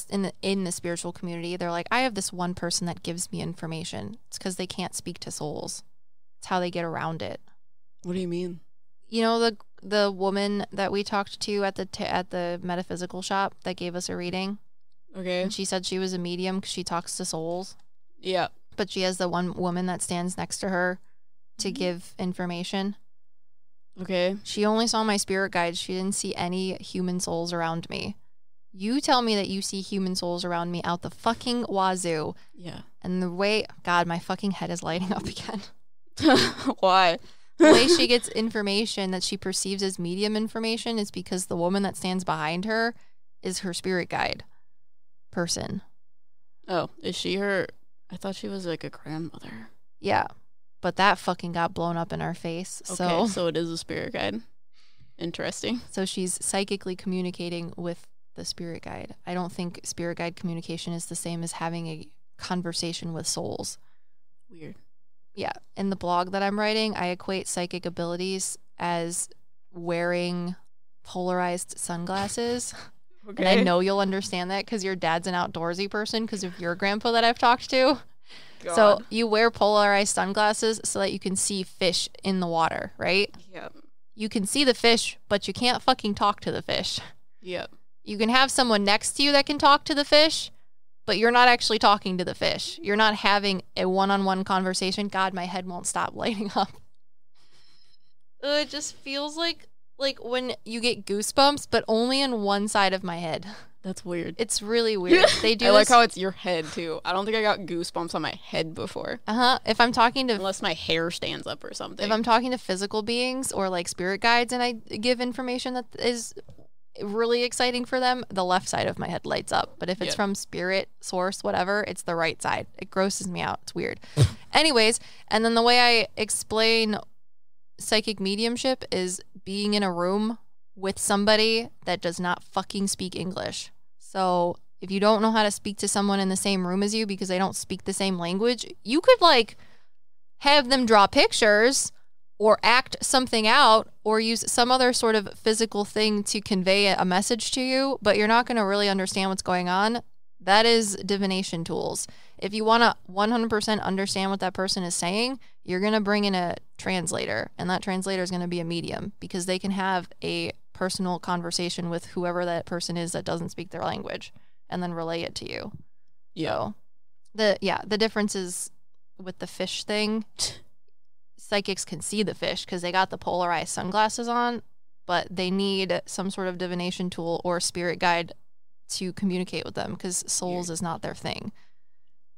in the spiritual community, they're like, I have this one person that gives me information. It's because they can't speak to souls. It's how they get around it. What do you mean? You know the woman that we talked to at the metaphysical shop that gave us a reading? Okay. And she said she was a medium because she talks to souls. Yeah. But she has the one woman that stands next to her to give information. Okay. She only saw my spirit guides. She didn't see any human souls around me. You tell me that you see human souls around me out the fucking wazoo. Yeah. And the way, God, my fucking head is lighting up again. Why? The way she gets information that she perceives as medium information is because the woman that stands behind her is her spirit guide person. Oh, is she her? I thought she was like a grandmother. Yeah, but that fucking got blown up in our face. Okay, so it is a spirit guide. Interesting. So she's psychically communicating with the spirit guide. I don't think spirit guide communication is the same as having a conversation with souls. Weird. Yeah. In the blog that I'm writing, I equate psychic abilities as wearing polarized sunglasses. Okay. And I know you'll understand that because your dad's an outdoorsy person because of your grandpa that I've talked to. God. So you wear polarized sunglasses so that you can see fish in the water, right? Yep. You can see the fish, but you can't fucking talk to the fish. Yep. You can have someone next to you that can talk to the fish, but you're not actually talking to the fish. You're not having a one-on-one conversation. God, my head won't stop lighting up. It just feels like when you get goosebumps, but only in one side of my head. That's weird. It's really weird. They do. I like how it's your head too. I don't think I got goosebumps on my head before. If I'm talking to, unless my hair stands up or something. If I'm talking to physical beings or like spirit guides, and I give information that is really exciting for them, the left side of my head lights up. But if it's from spirit source, whatever, it's the right side. It grosses me out. It's weird. Anyways, and then the way I explain psychic mediumship is being in a room with somebody that does not fucking speak English. So if you don't know how to speak to someone in the same room as you because they don't speak the same language, you could like have them draw pictures or act something out or use some other sort of physical thing to convey a message to you, but you're not going to really understand what's going on. That is divination tools. If you want to 100% understand what that person is saying, you're going to bring in a translator, and that translator is going to be a medium because they can have a personal conversation with whoever that person is that doesn't speak their language and then relay it to you. Yeah. So the difference is with the fish thing, psychics can see the fish because they got the polarized sunglasses on, but they need some sort of divination tool or spirit guide to communicate with them because souls is not their thing.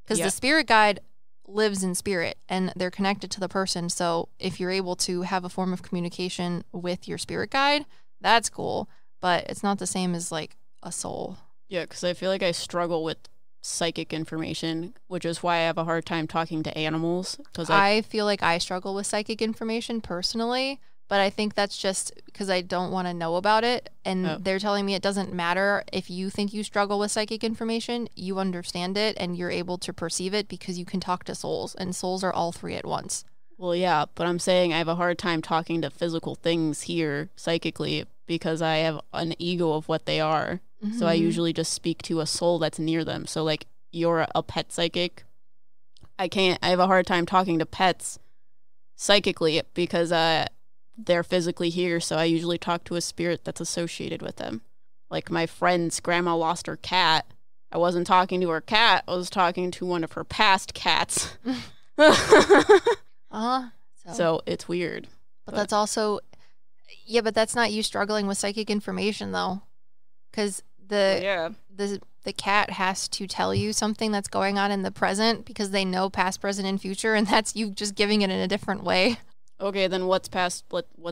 Because the spirit guide lives in spirit and they're connected to the person. So if you're able to have a form of communication with your spirit guide, that's cool. But it's not the same as like a soul. Yeah, because I feel like I struggle with psychic information, which is why I have a hard time talking to animals. Because I feel like I struggle with psychic information personally, but I think that's just because I don't want to know about it. And they're telling me it doesn't matter if you think you struggle with psychic information, you understand it and you're able to perceive it because you can talk to souls, and souls are all three at once. Well, yeah, but I'm saying I have a hard time talking to physical things here psychically because I have an ego of what they are. Mm-hmm. So I usually just speak to a soul that's near them. So like you're a pet psychic. I have a hard time talking to pets psychically because they're physically here. So I usually talk to a spirit that's associated with them. Like my friend's grandma lost her cat. I wasn't talking to her cat. I was talking to one of her past cats. So it's weird. But that's also, but that's not you struggling with psychic information though. Because the cat has to tell you something that's going on in the present because they know past, present, and future, and that's you just giving it in a different way. Okay, then what's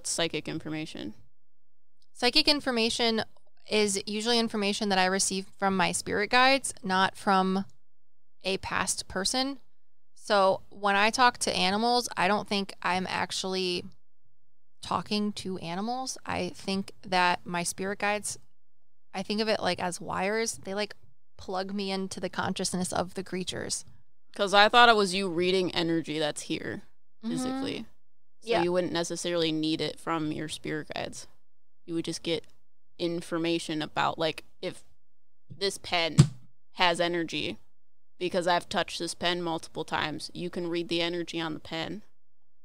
psychic information? Psychic information is usually information that I receive from my spirit guides, not from a past person. So when I talk to animals, I don't think I'm actually talking to animals. I think that my spirit guides, I think of it like as wires. They like plug me into the consciousness of the creatures. Because I thought it was you reading energy that's here physically. So you wouldn't necessarily need it from your spirit guides. You would just get information about, like, if this pen has energy, because I've touched this pen multiple times, you can read the energy on the pen.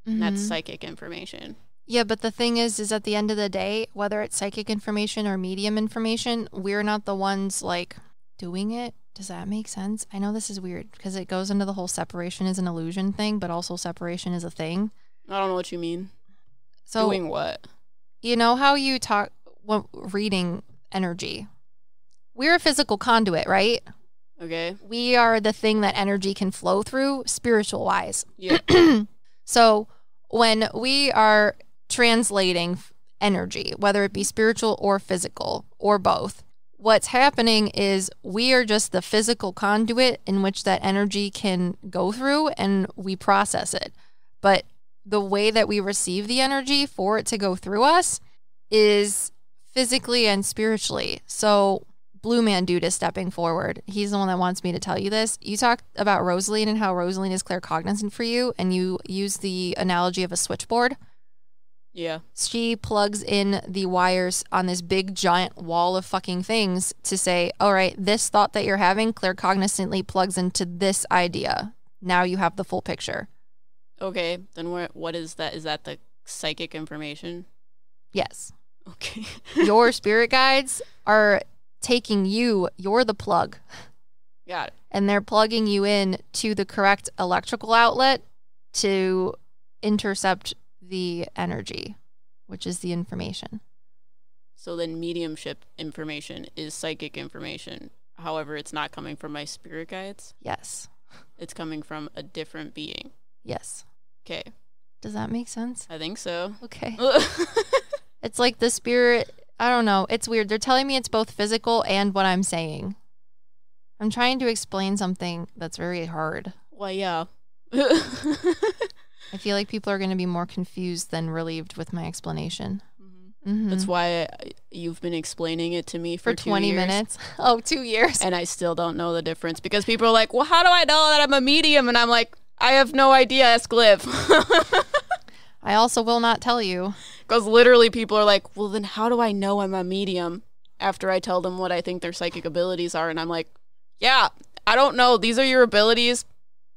And that's psychic information. Yeah, but the thing is at the end of the day, whether it's psychic information or medium information, we're not the ones, like, doing it. Does that make sense? I know this is weird because it goes into the whole separation is an illusion thing, but also separation is a thing. I don't know what you mean. So, doing what? You know how you talk reading energy? We're a physical conduit, right? Okay. We are the thing that energy can flow through spiritual wise. Yeah. So when we are translating energy, whether it be spiritual or physical or both, what's happening is we are just the physical conduit in which that energy can go through and we process it. But the way that we receive the energy for it to go through us is physically and spiritually. So Blue Man Dude is stepping forward. He's the one that wants me to tell you this. You talked about Rosaline and how Rosaline is claircognizant for you, and you use the analogy of a switchboard. Yeah. She plugs in the wires on this big giant wall of fucking things to say, all right, this thought that you're having claircognizantly plugs into this idea. Now you have the full picture. Okay, then what is that? Is that the psychic information? Yes. Okay. Your spirit guides are taking you're the plug. Got it. And they're plugging you in to the correct electrical outlet to intercept the energy, which is the information. So then mediumship information is psychic information. However, it's not coming from my spirit guides. Yes. It's coming from a different being. Yes. Okay. Does that make sense? I think so. Okay. It's like the spirit, I don't know. It's weird. They're telling me it's both physical and what I'm saying. I'm trying to explain something that's very hard. Well, yeah. I feel like people are going to be more confused than relieved with my explanation. Mm-hmm. That's why you've been explaining it to me for 20 years. minutes. Oh, 2 years. And I still don't know the difference because people are like, well, how do I know that I'm a medium? And I'm like, I have no idea. Ask Liv. I also will not tell you. Because literally people are like, well, then how do I know I'm a medium after I tell them what I think their psychic abilities are? And I'm like, yeah, I don't know. These are your abilities.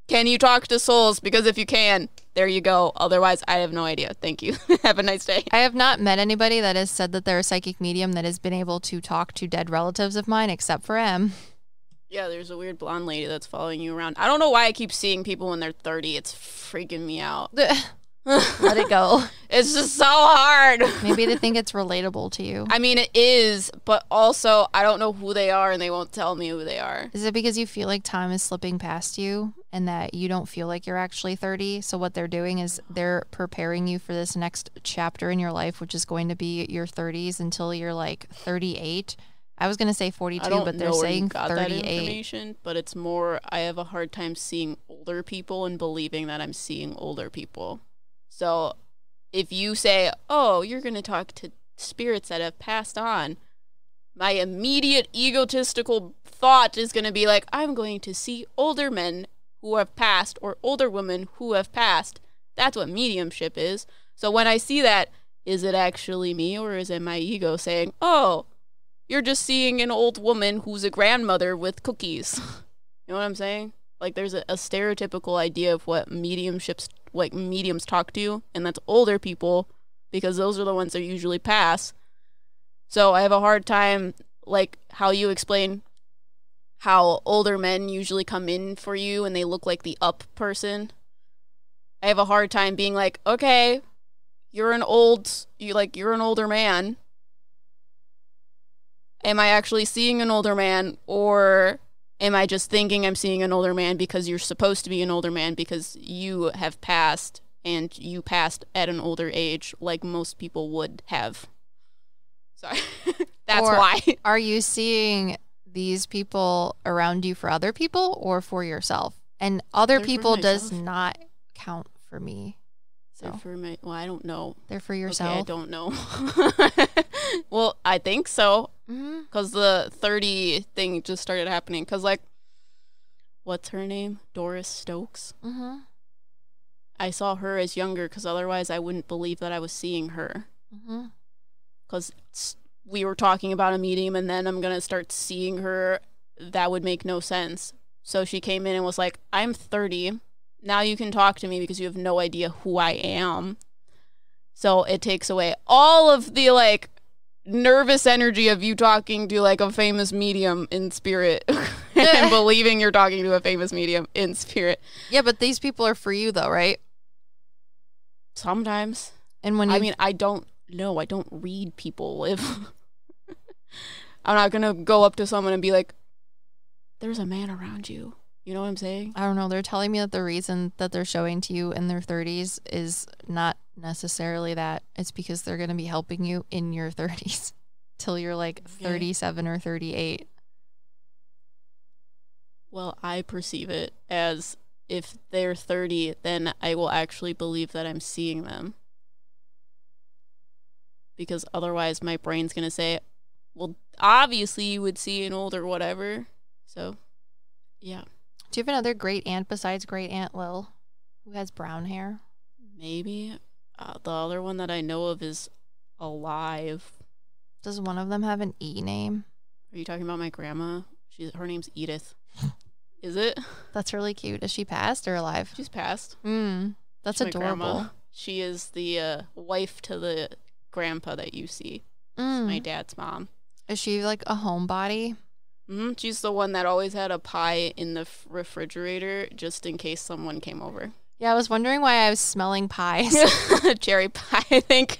Can you talk to souls? Because if you can, there you go. Otherwise, I have no idea. Thank you. Have a nice day. I have not met anybody that has said that they're a psychic medium that has been able to talk to dead relatives of mine except for M. Yeah, there's a weird blonde lady that's following you around. I don't know why I keep seeing people when they're 30. It's freaking me out. Let it go. It's just so hard. Maybe they think it's relatable to you. I mean, it is, but also I don't know who they are and they won't tell me who they are. Is it because you feel like time is slipping past you and that you don't feel like you're actually 30? So what they're doing is they're preparing you for this next chapter in your life, which is going to be your 30s until you're like 38. I was going to say 42, but they're saying 38. That information, but it's more, I have a hard time seeing older people and believing that I'm seeing older people. So if you say, oh, you're going to talk to spirits that have passed on, my immediate egotistical thought is going to be like, I'm going to see older men who have passed or older women who have passed. That's what mediumship is. So when I see that, is it actually me or is it my ego saying, oh, you're just seeing an old woman who's a grandmother with cookies? You know what I'm saying? Like there's a stereotypical idea of what mediums talk to, and that's older people because those are the ones that usually pass. So I have a hard time, like how you explain how older men usually come in for you and they look like the up person. I have a hard time being like, okay, you're an older man. Am I actually seeing an older man, or am I just thinking I'm seeing an older man because you're supposed to be an older man because you have passed and you passed at an older age like most people would have? Sorry. That's why. Are you seeing these people around you for other people or for yourself? And other people does not count for me. So well, I don't know. They're for yourself? Okay, I don't know. Well, I think so. Because the 30 thing just started happening. Because, like, what's her name? Doris Stokes? Mm-hmm. I saw her as younger because otherwise I wouldn't believe that I was seeing her. Because we were talking about a medium and then I'm going to start seeing her. That would make no sense. So she came in and was like, I'm 30. Now you can talk to me because you have no idea who I am. So it takes away all of the, like, nervous energy of you talking to like a famous medium in spirit and believing you're talking to a famous medium in spirit. Yeah, but these people are for you though, right? Sometimes. And when I don't know. I don't read people. If I'm not gonna go up to someone and be like, there's a man around you. You know what I'm saying? I don't know. They're telling me that the reason that they're showing to you in their 30s is not necessarily that. It's because they're going to be helping you in your 30s till you're like 37 or 38. Well, I perceive it as if they're 30, then I will actually believe that I'm seeing them. Because otherwise my brain's going to say, well, obviously you would see an older whatever. So, yeah. Do you have another great aunt besides great aunt Lil who has brown hair? Maybe. The other one that I know of is alive. Does one of them have an E name? Are you talking about my grandma? Her name's Edith. Is it? That's really cute. Is she passed or alive? She's passed. That's adorable. She is the wife to the grandpa that you see. It's my dad's mom. Is she like a homebody? She's the one that always had a pie in the refrigerator just in case someone came over. Yeah, I was wondering why I was smelling pies. Cherry pie, I think.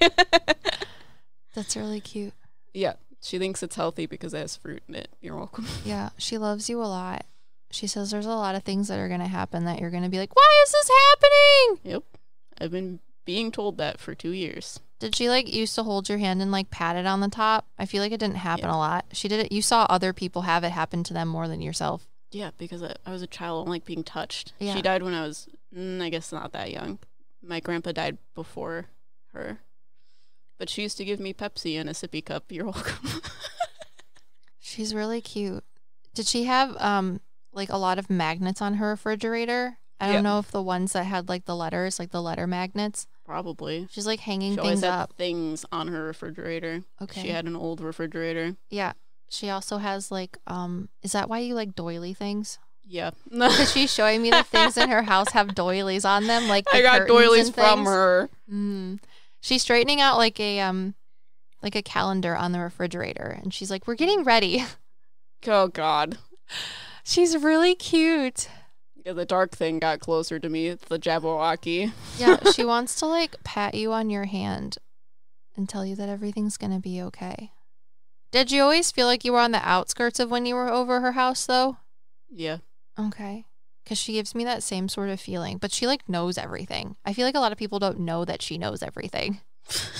That's really cute. Yeah, she thinks it's healthy because it has fruit in it. You're welcome. Yeah, she loves you a lot. She says there's a lot of things that are going to happen that you're going to be like, why is this happening? Yep. I've been being told that for 2 years. Did she like used to hold your hand and like pat it on the top? I feel like it didn't happen a lot. She did it. You saw other people have it happen to them more than yourself. Yeah, because I was a child. I don't like being touched. Yeah. She died when I was, I guess, not that young. My grandpa died before her. But she used to give me Pepsi in a sippy cup. You're welcome. She's really cute. Did she have like a lot of magnets on her refrigerator? I don't know if the ones that had like the letters, like the letter magnets. Probably. She's like hanging she things always had up. Things on her refrigerator. Okay. She had an old refrigerator. Yeah. She also has like, is that why you like doily things? Yeah. Because she's showing me the things in her house have doilies on them. Like the I got doilies from her. She's straightening out like a calendar on the refrigerator. And she's like, we're getting ready. Oh, God. She's really cute. Yeah, the dark thing got closer to me. It's the Jabberwocky. Yeah, she wants to like pat you on your hand and tell you that everything's going to be okay. Did you always feel like you were on the outskirts of when you were over her house, though? Yeah. Okay. Because she gives me that same sort of feeling. But she, like, knows everything. I feel like a lot of people don't know that she knows everything.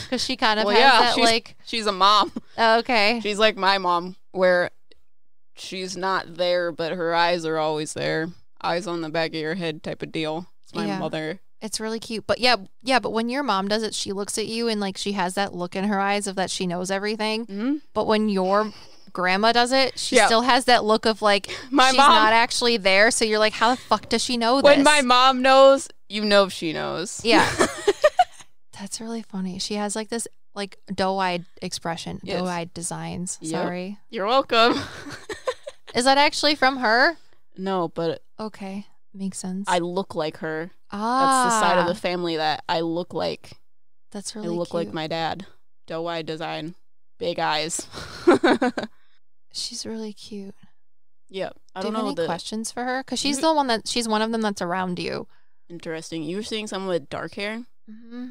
Because she kind of has that, like... She's a mom. Oh, okay. She's like my mom, where she's not there, but her eyes are always there. Eyes on the back of your head type of deal. It's my mother. It's really cute. But yeah, but when your mom does it, she looks at you and like she has that look in her eyes of that she knows everything. Mm-hmm. But when your grandma does it, she still has that look of like she's not actually there. So you're like, how the fuck does she know this? When my mom knows, you know she knows. Yeah. That's really funny. She has like this like doe-eyed expression, doe-eyed designs. Yep. Sorry. You're welcome. Is that actually from her? No, but... Okay. Makes sense. I look like her. That's the side of the family that I look like. That's really cute. I look cute. like my dad. Doe-eyed design. Big eyes. She's really cute. Yeah. I don't know. Do you have any questions for her? Because she's one of them that's around you. Interesting. You were seeing someone with dark hair? Mm-hmm.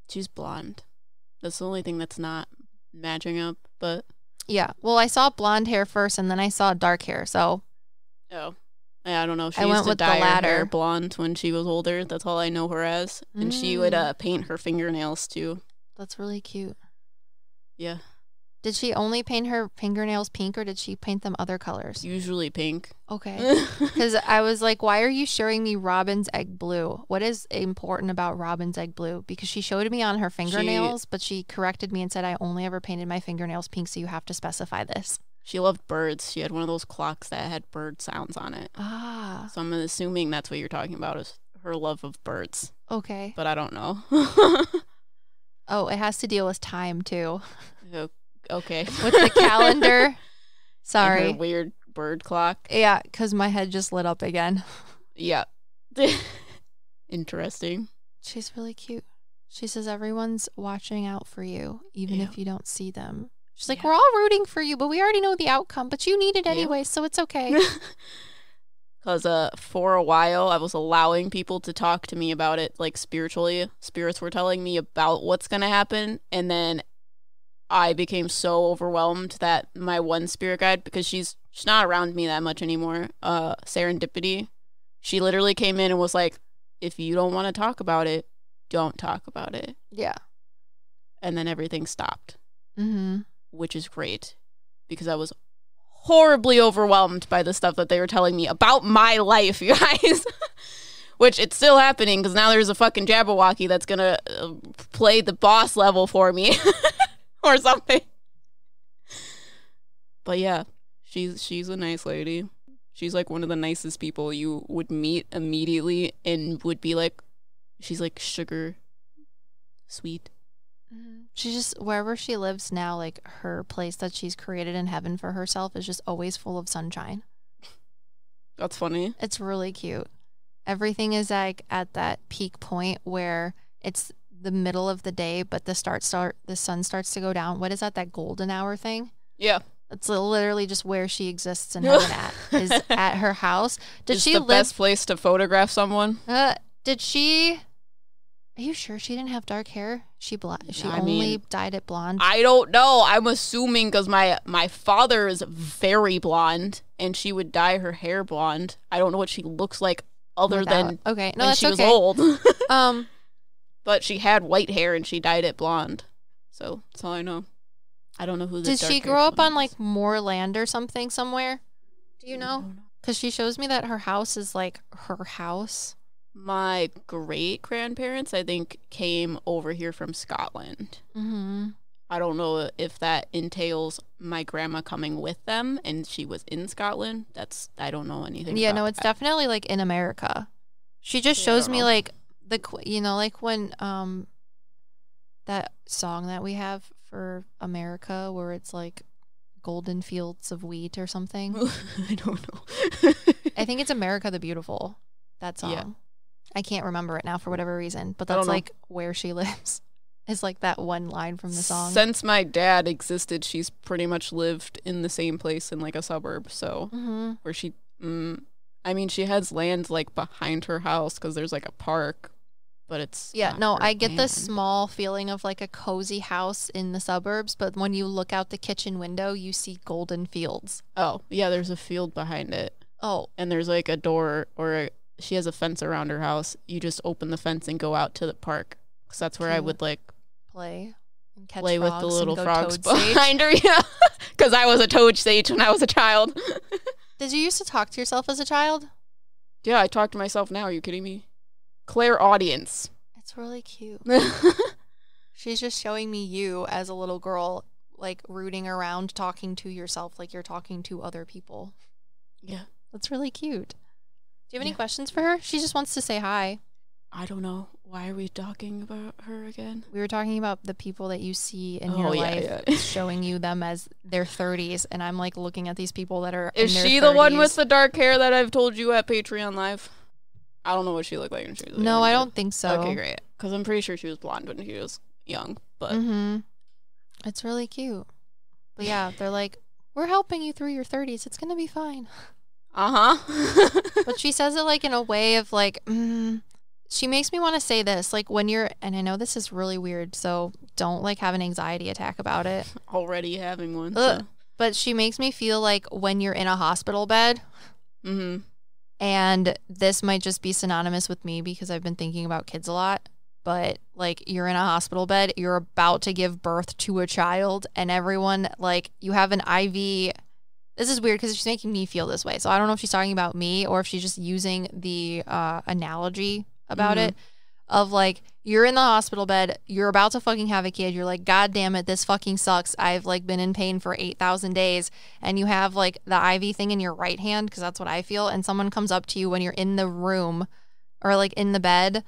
She's blonde. That's the only thing that's not matching up, but... Yeah. Well, I saw blonde hair first, and then I saw dark hair, so... Oh. Yeah, I don't know. She I used went to with dye the her latter. hair blonde when she was older. That's all I know her as. And she would paint her fingernails, too. That's really cute. Yeah. Did she only paint her fingernails pink, or did she paint them other colors? Usually pink. Okay. Because I was like, why are you showing me Robin's egg blue? What is important about Robin's egg blue? Because she showed me on her fingernails, but she corrected me and said, I only ever painted my fingernails pink, so you have to specify this. She loved birds. She had one of those clocks that had bird sounds on it. Ah. So I'm assuming that's what you're talking about, is her love of birds. Okay. But I don't know. Oh, it has to deal with time, too. Okay. With the calendar. Sorry. And her weird bird clock. Yeah, because my head just lit up again. Yeah. Interesting. She's really cute. She says everyone's watching out for you, even if you don't see them. She's like, we're all rooting for you, but we already know the outcome, but you need it anyway, so it's okay. Because for a while, I was allowing people to talk to me about it, like spiritually. Spirits were telling me about what's going to happen, and then I became so overwhelmed that my one spirit guide, because she's not around me that much anymore, Serendipity, she literally came in and was like, if you don't want to talk about it, don't talk about it. Yeah. And then everything stopped. Mm-hmm. Which is great, because I was horribly overwhelmed by the stuff that they were telling me about my life, you guys. Which it's still happening, because now there's a fucking Jabberwocky that's gonna play the boss level for me. Or something. But yeah, she's a nice lady. She's like one of the nicest people you would meet immediately and would be like, she's like sugar sweet. She just, wherever she lives now, like her place that she's created in heaven for herself is just always full of sunshine. That's funny. It's really cute. Everything is like at that peak point where it's the middle of the day, but the sun starts to go down. What is that golden hour thing? Yeah. It's literally just where she exists in heaven is at her house. Did it's she the live? best place to photograph someone. Did she? Are you sure she didn't have dark hair? She only dyed it blonde. I don't know. I'm assuming because my father is very blonde, and she would dye her hair blonde. I don't know what she looks like other than okay. No, when that's she was okay. old. But she had white hair and she dyed it blonde. So that's all I know. I don't know who. Did she grow up on like more land or something somewhere? Do you know? Because she shows me that her house is like her house. My great-grandparents, I think, came over here from Scotland. Mm-hmm. I don't know if that entails my grandma coming with them and she was in Scotland. I don't know anything about no, it's that. definitely like in America. She just shows me like like when that song that we have for America where it's like golden fields of wheat or something. I don't know. I think it's America the Beautiful, that song. Yeah. I can't remember it now for whatever reason, but that's like where she lives. Is like that one line from the song. Since my dad existed, she's pretty much lived in the same place in like a suburb. So where she, I mean, she has land like behind her house because there's like a park, but it's I get this small feeling of like a cozy house in the suburbs, but when you look out the kitchen window, you see golden fields. Oh yeah, there's a field behind it. Oh, and there's like a door she has a fence around her house. You just open the fence and go out to the park. Because that's where I would like play and catch play with the little frogs behind behind her. Yeah, because I was a toad sage when I was a child. Did you used to talk to yourself as a child? Yeah, I talk to myself now. Are you kidding me? Clairaudience. It's really cute. She's just showing me you as a little girl, like rooting around, talking to yourself like you're talking to other people. Yeah. That's really cute. Do you have any questions for her? She just wants to say hi. I don't know. Why are we talking about her again? We were talking about the people that you see in your life, showing you them as their 30s, and I'm like looking at these people that are Is in their she 30s. The one with the dark hair that I've told you at Patreon Live? I don't know what she looked like when she was young. No, I don't think so. Okay, great. Because I'm pretty sure she was blonde when she was young. But it's really cute. But yeah, they're like, we're helping you through your 30s. It's going to be fine. But she says it like in a way of like, she makes me want to say this, like when you're, and I know this is really weird, so don't like have an anxiety attack about it. Already having one. So. But she makes me feel like when you're in a hospital bed, and this might just be synonymous with me because I've been thinking about kids a lot, but like you're in a hospital bed, you're about to give birth to a child, and everyone, like you have an IV. This is weird because she's making me feel this way. So I don't know if she's talking about me or if she's just using the analogy about it of like, you're in the hospital bed, you're about to fucking have a kid. You're like, God damn it, this fucking sucks. I've like been in pain for 8,000 days. And you have like the IV thing in your right hand because that's what I feel. And someone comes up to you when you're in the room or like in the bed.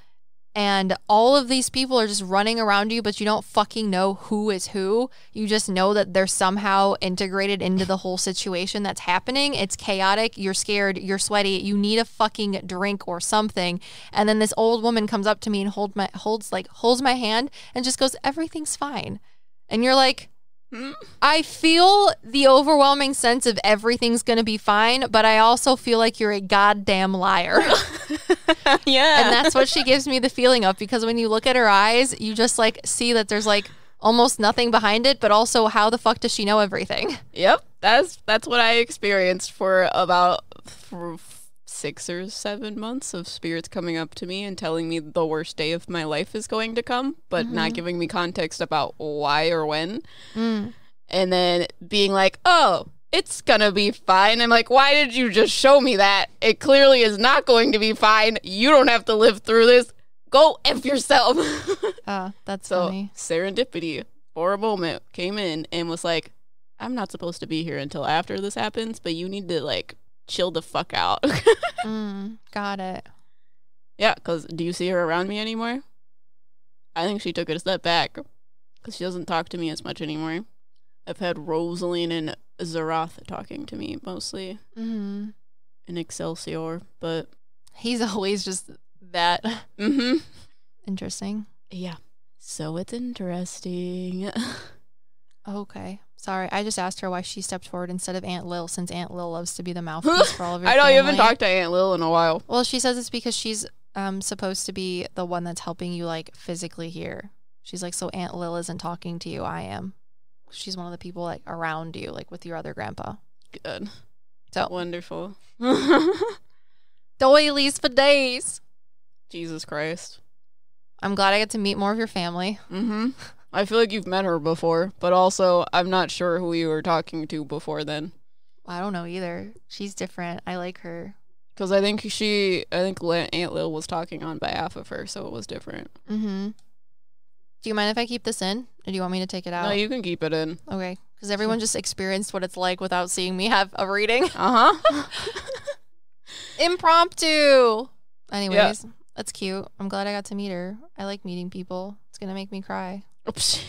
And all of these people are just running around you, but you don't fucking know who is who. You just know that they're somehow integrated into the whole situation that's happening. It's chaotic. You're scared. You're sweaty. You need a fucking drink or something. And then this old woman comes up to me and holds my hand and just goes, everything's fine. And you're like, I feel the overwhelming sense of everything's going to be fine, but I also feel like you're a goddamn liar. Yeah. And that's what she gives me the feeling of, because when you look at her eyes, you just like see that there's like almost nothing behind it, but also how the fuck does she know everything? Yep. That's what I experienced for about 6 or 7 months of spirits coming up to me and telling me the worst day of my life is going to come, but not giving me context about why or when. And then being like, oh, it's gonna be fine. I'm like, why did you just show me that? It clearly is not going to be fine. You don't have to live through this. Go F yourself. That's so funny. Serendipity for a moment came in and was like, I'm not supposed to be here until after this happens, but you need to like chill the fuck out. Got it. Yeah, because do you see her around me anymore? I think she took it a step back because she doesn't talk to me as much anymore. I've had Rosaline and Zeroth talking to me mostly. In Excelsior, but he's always just that. Interesting. Yeah. So it's interesting. Okay. Sorry, I just asked her why she stepped forward instead of Aunt Lil, since Aunt Lil loves to be the mouthpiece for all of your I know family. you haven't talked to Aunt Lil in a while. Well, she says it's because she's supposed to be the one that's helping you, like, physically hear. She's like, so Aunt Lil isn't talking to you, I am. She's one of the people, like, around you, like, with your other grandpa. Good. So wonderful. Doilies for days. Jesus Christ. I'm glad I get to meet more of your family. Mm-hmm. I feel like you've met her before, but also I'm not sure who you were talking to before then. I don't know either. She's different. I like her. Because I think Aunt Lil was talking on behalf of her, so it was different. Mm-hmm. Do you mind if I keep this in? Or do you want me to take it out? No, you can keep it in. Okay. Because everyone just experienced what it's like without seeing me have a reading. Uh-huh. Impromptu. Anyways, that's cute. I'm glad I got to meet her. I like meeting people. It's going to make me cry. Oops.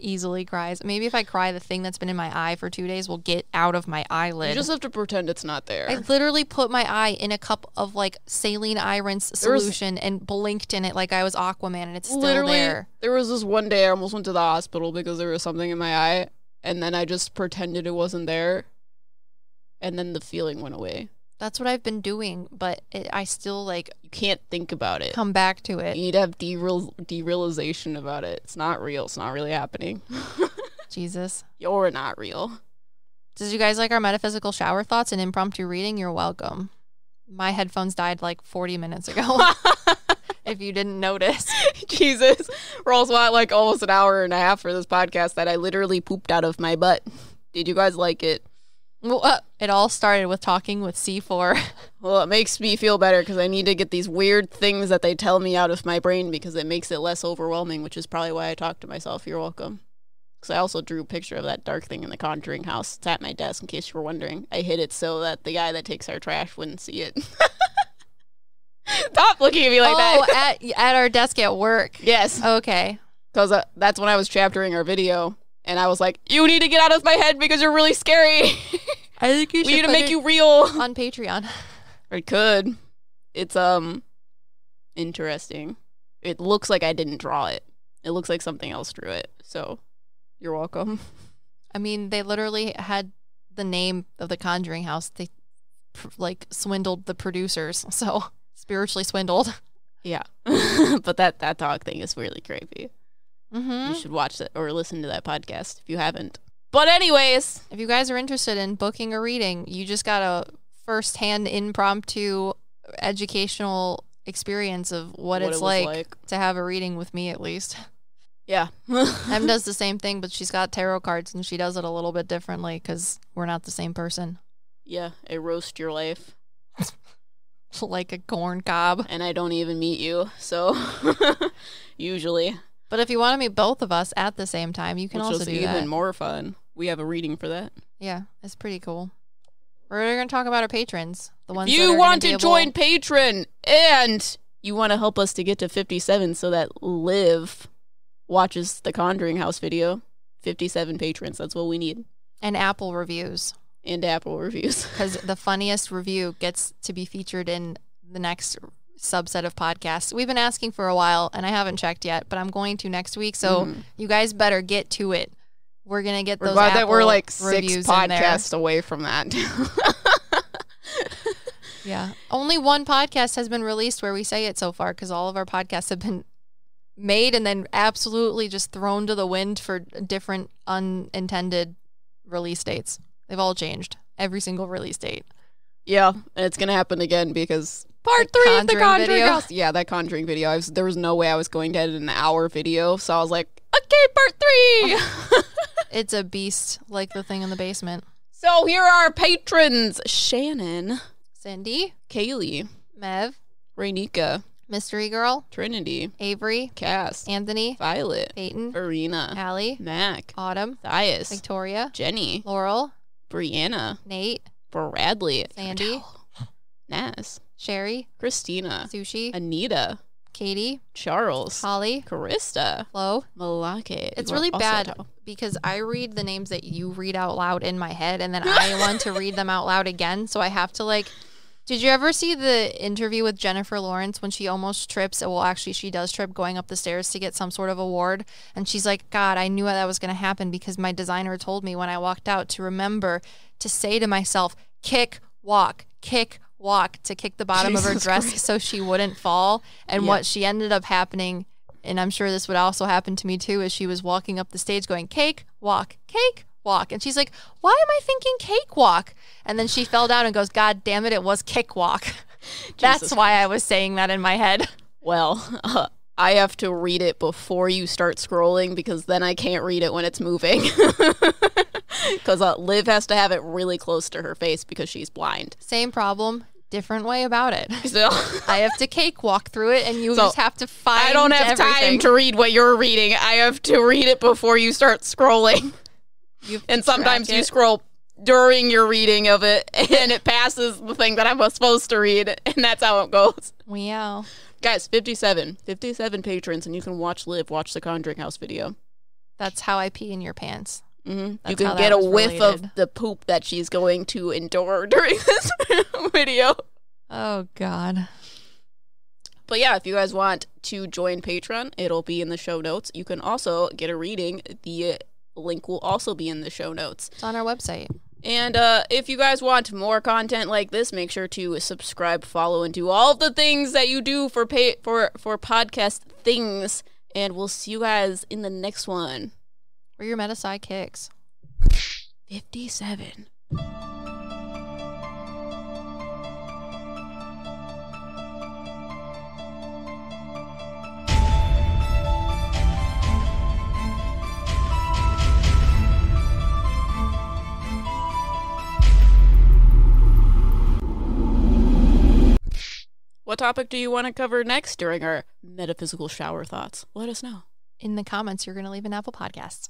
Easily cries. Maybe if I cry, the thing that's been in my eye for 2 days will get out of my eyelid. You just have to pretend it's not there. I literally put my eye in a cup of, like, saline eye rinse solution and blinked in it like I was Aquaman, and it's still there. There was this one day I almost went to the hospital because there was something in my eye, and then I just pretended it wasn't there, and then the feeling went away. That's what I've been doing, but I still, like... You can't think about it. Come back to it. You need to have derealization about it. It's not real. It's not really happening. Jesus. You're not real. Did you guys like our metaphysical shower thoughts and impromptu reading? You're welcome. My headphones died like 40 minutes ago. If you didn't notice. Jesus. We're also at like almost an hour and a half for this podcast that I literally pooped out of my butt. Did you guys like it? Well, it all started with talking with C4. Well, it makes me feel better because I need to get these weird things that they tell me out of my brain because it makes it less overwhelming, which is probably why I talk to myself. You're welcome. Because I also drew a picture of that dark thing in the Conjuring House. It's at my desk, in case you were wondering. I hid it so that the guy that takes our trash wouldn't see it. Stop looking at me like that. Oh, at our desk at work. Yes. Okay. Because that's when I was chaptering our video. And I was like, you need to get out of my head because you're really scary. I think you should We need to put make it you real. on Patreon. I could. It's, interesting. It looks like I didn't draw it. It looks like something else drew it. So, you're welcome. I mean, they literally had the name of the Conjuring House. They, like, swindled the producers. So, spiritually swindled. Yeah. But that dog thing is really creepy. Mm-hmm. You should watch that or listen to that podcast if you haven't. But anyways, if you guys are interested in booking a reading, you just got a first-hand impromptu educational experience of what it's like to have a reading with me, at least. Yeah. Em does the same thing, but she's got tarot cards, and she does it a little bit differently because we're not the same person. Yeah, I roast your life. Like a corn cob. And I don't even meet you, so usually. But if you want to meet both of us at the same time, you can also do that. Which is even more fun. We have a reading for that. Yeah, it's pretty cool. We're going to talk about our patrons. The ones if you want to join Patreon and you want to help us to get to 57 so that Liv watches the Conjuring House video, 57 patrons, that's what we need. And Apple reviews. Because the funniest review gets to be featured in the next subset of podcasts. We've been asking for a while, and I haven't checked yet, but I'm going to next week, so you guys better get to it. We're going to get those Apple that we're like 6 reviews podcasts away from that. Yeah. Only one podcast has been released where we say it so far, because all of our podcasts have been made and then absolutely just thrown to the wind for different unintended release dates. They've all changed. Every single release date. Yeah, and it's going to happen again because part 3 of the Conjuring House. Yeah, that Conjuring video. There was no way I was going to edit an hour video, so I was like, okay, part 3! It's a beast, like the thing in the basement. So here are our patrons. Shannon. Cindy. Kaylee. Mev. Rainika. Mystery Girl. Trinity. Avery. Cass. Anthony. Violet. Peyton. Arena. Allie. Mac. Autumn. Thias. Victoria. Jenny. Laurel. Brianna. Nate. Bradley. Sandy. Naz. Sherry. Christina. Sushi. Anita. Katie. Charles. Holly. Carissa. Flo. Malake. It's really bad because I read the names that you read out loud in my head, and then I want to read them out loud again, so I have to like Did you ever see the interview with Jennifer Lawrence when she almost trips? Well, actually, she does trip going up the stairs to get some sort of award. And she's like, God, I knew that was going to happen because my designer told me when I walked out to remember to say to myself, kick, walk, to kick the bottom of her dress Christ. So she wouldn't fall. And what she ended up happening, and I'm sure this would also happen to me too, is she was walking up the stage going, cake, walk. And she's like, why am I thinking cakewalk? And then she fell down and goes, God damn it, it was kickwalk. That's why I was saying that in my head. Well, I have to read it before you start scrolling because then I can't read it when it's moving. Because Liv has to have it really close to her face because she's blind. Same problem. Different way about it. So, I have to cakewalk through it, and you just have to find I don't have time to read what you're reading. I have to read it before you start scrolling. And sometimes you scroll during your reading of it, and it passes the thing that I was supposed to read, and that's how it goes. Wow. Guys, 57 patrons, and you can watch the Conjuring House video. That's how I pee in your pants. Mm-hmm. You can get a whiff of the poop that she's going to endure during this video. Oh, God. But yeah, if you guys want to join Patreon, it'll be in the show notes. You can also get a reading. The link will also be in the show notes. It's on our website. And if you guys want more content like this, make sure to subscribe, follow, and do all of the things that you do for podcast things. And we'll see you guys in the next one. We're your meta PsycKicks. 57. What topic do you want to cover next during our metaphysical shower thoughts? Let us know. In the comments, you're going to leave an Apple Podcasts.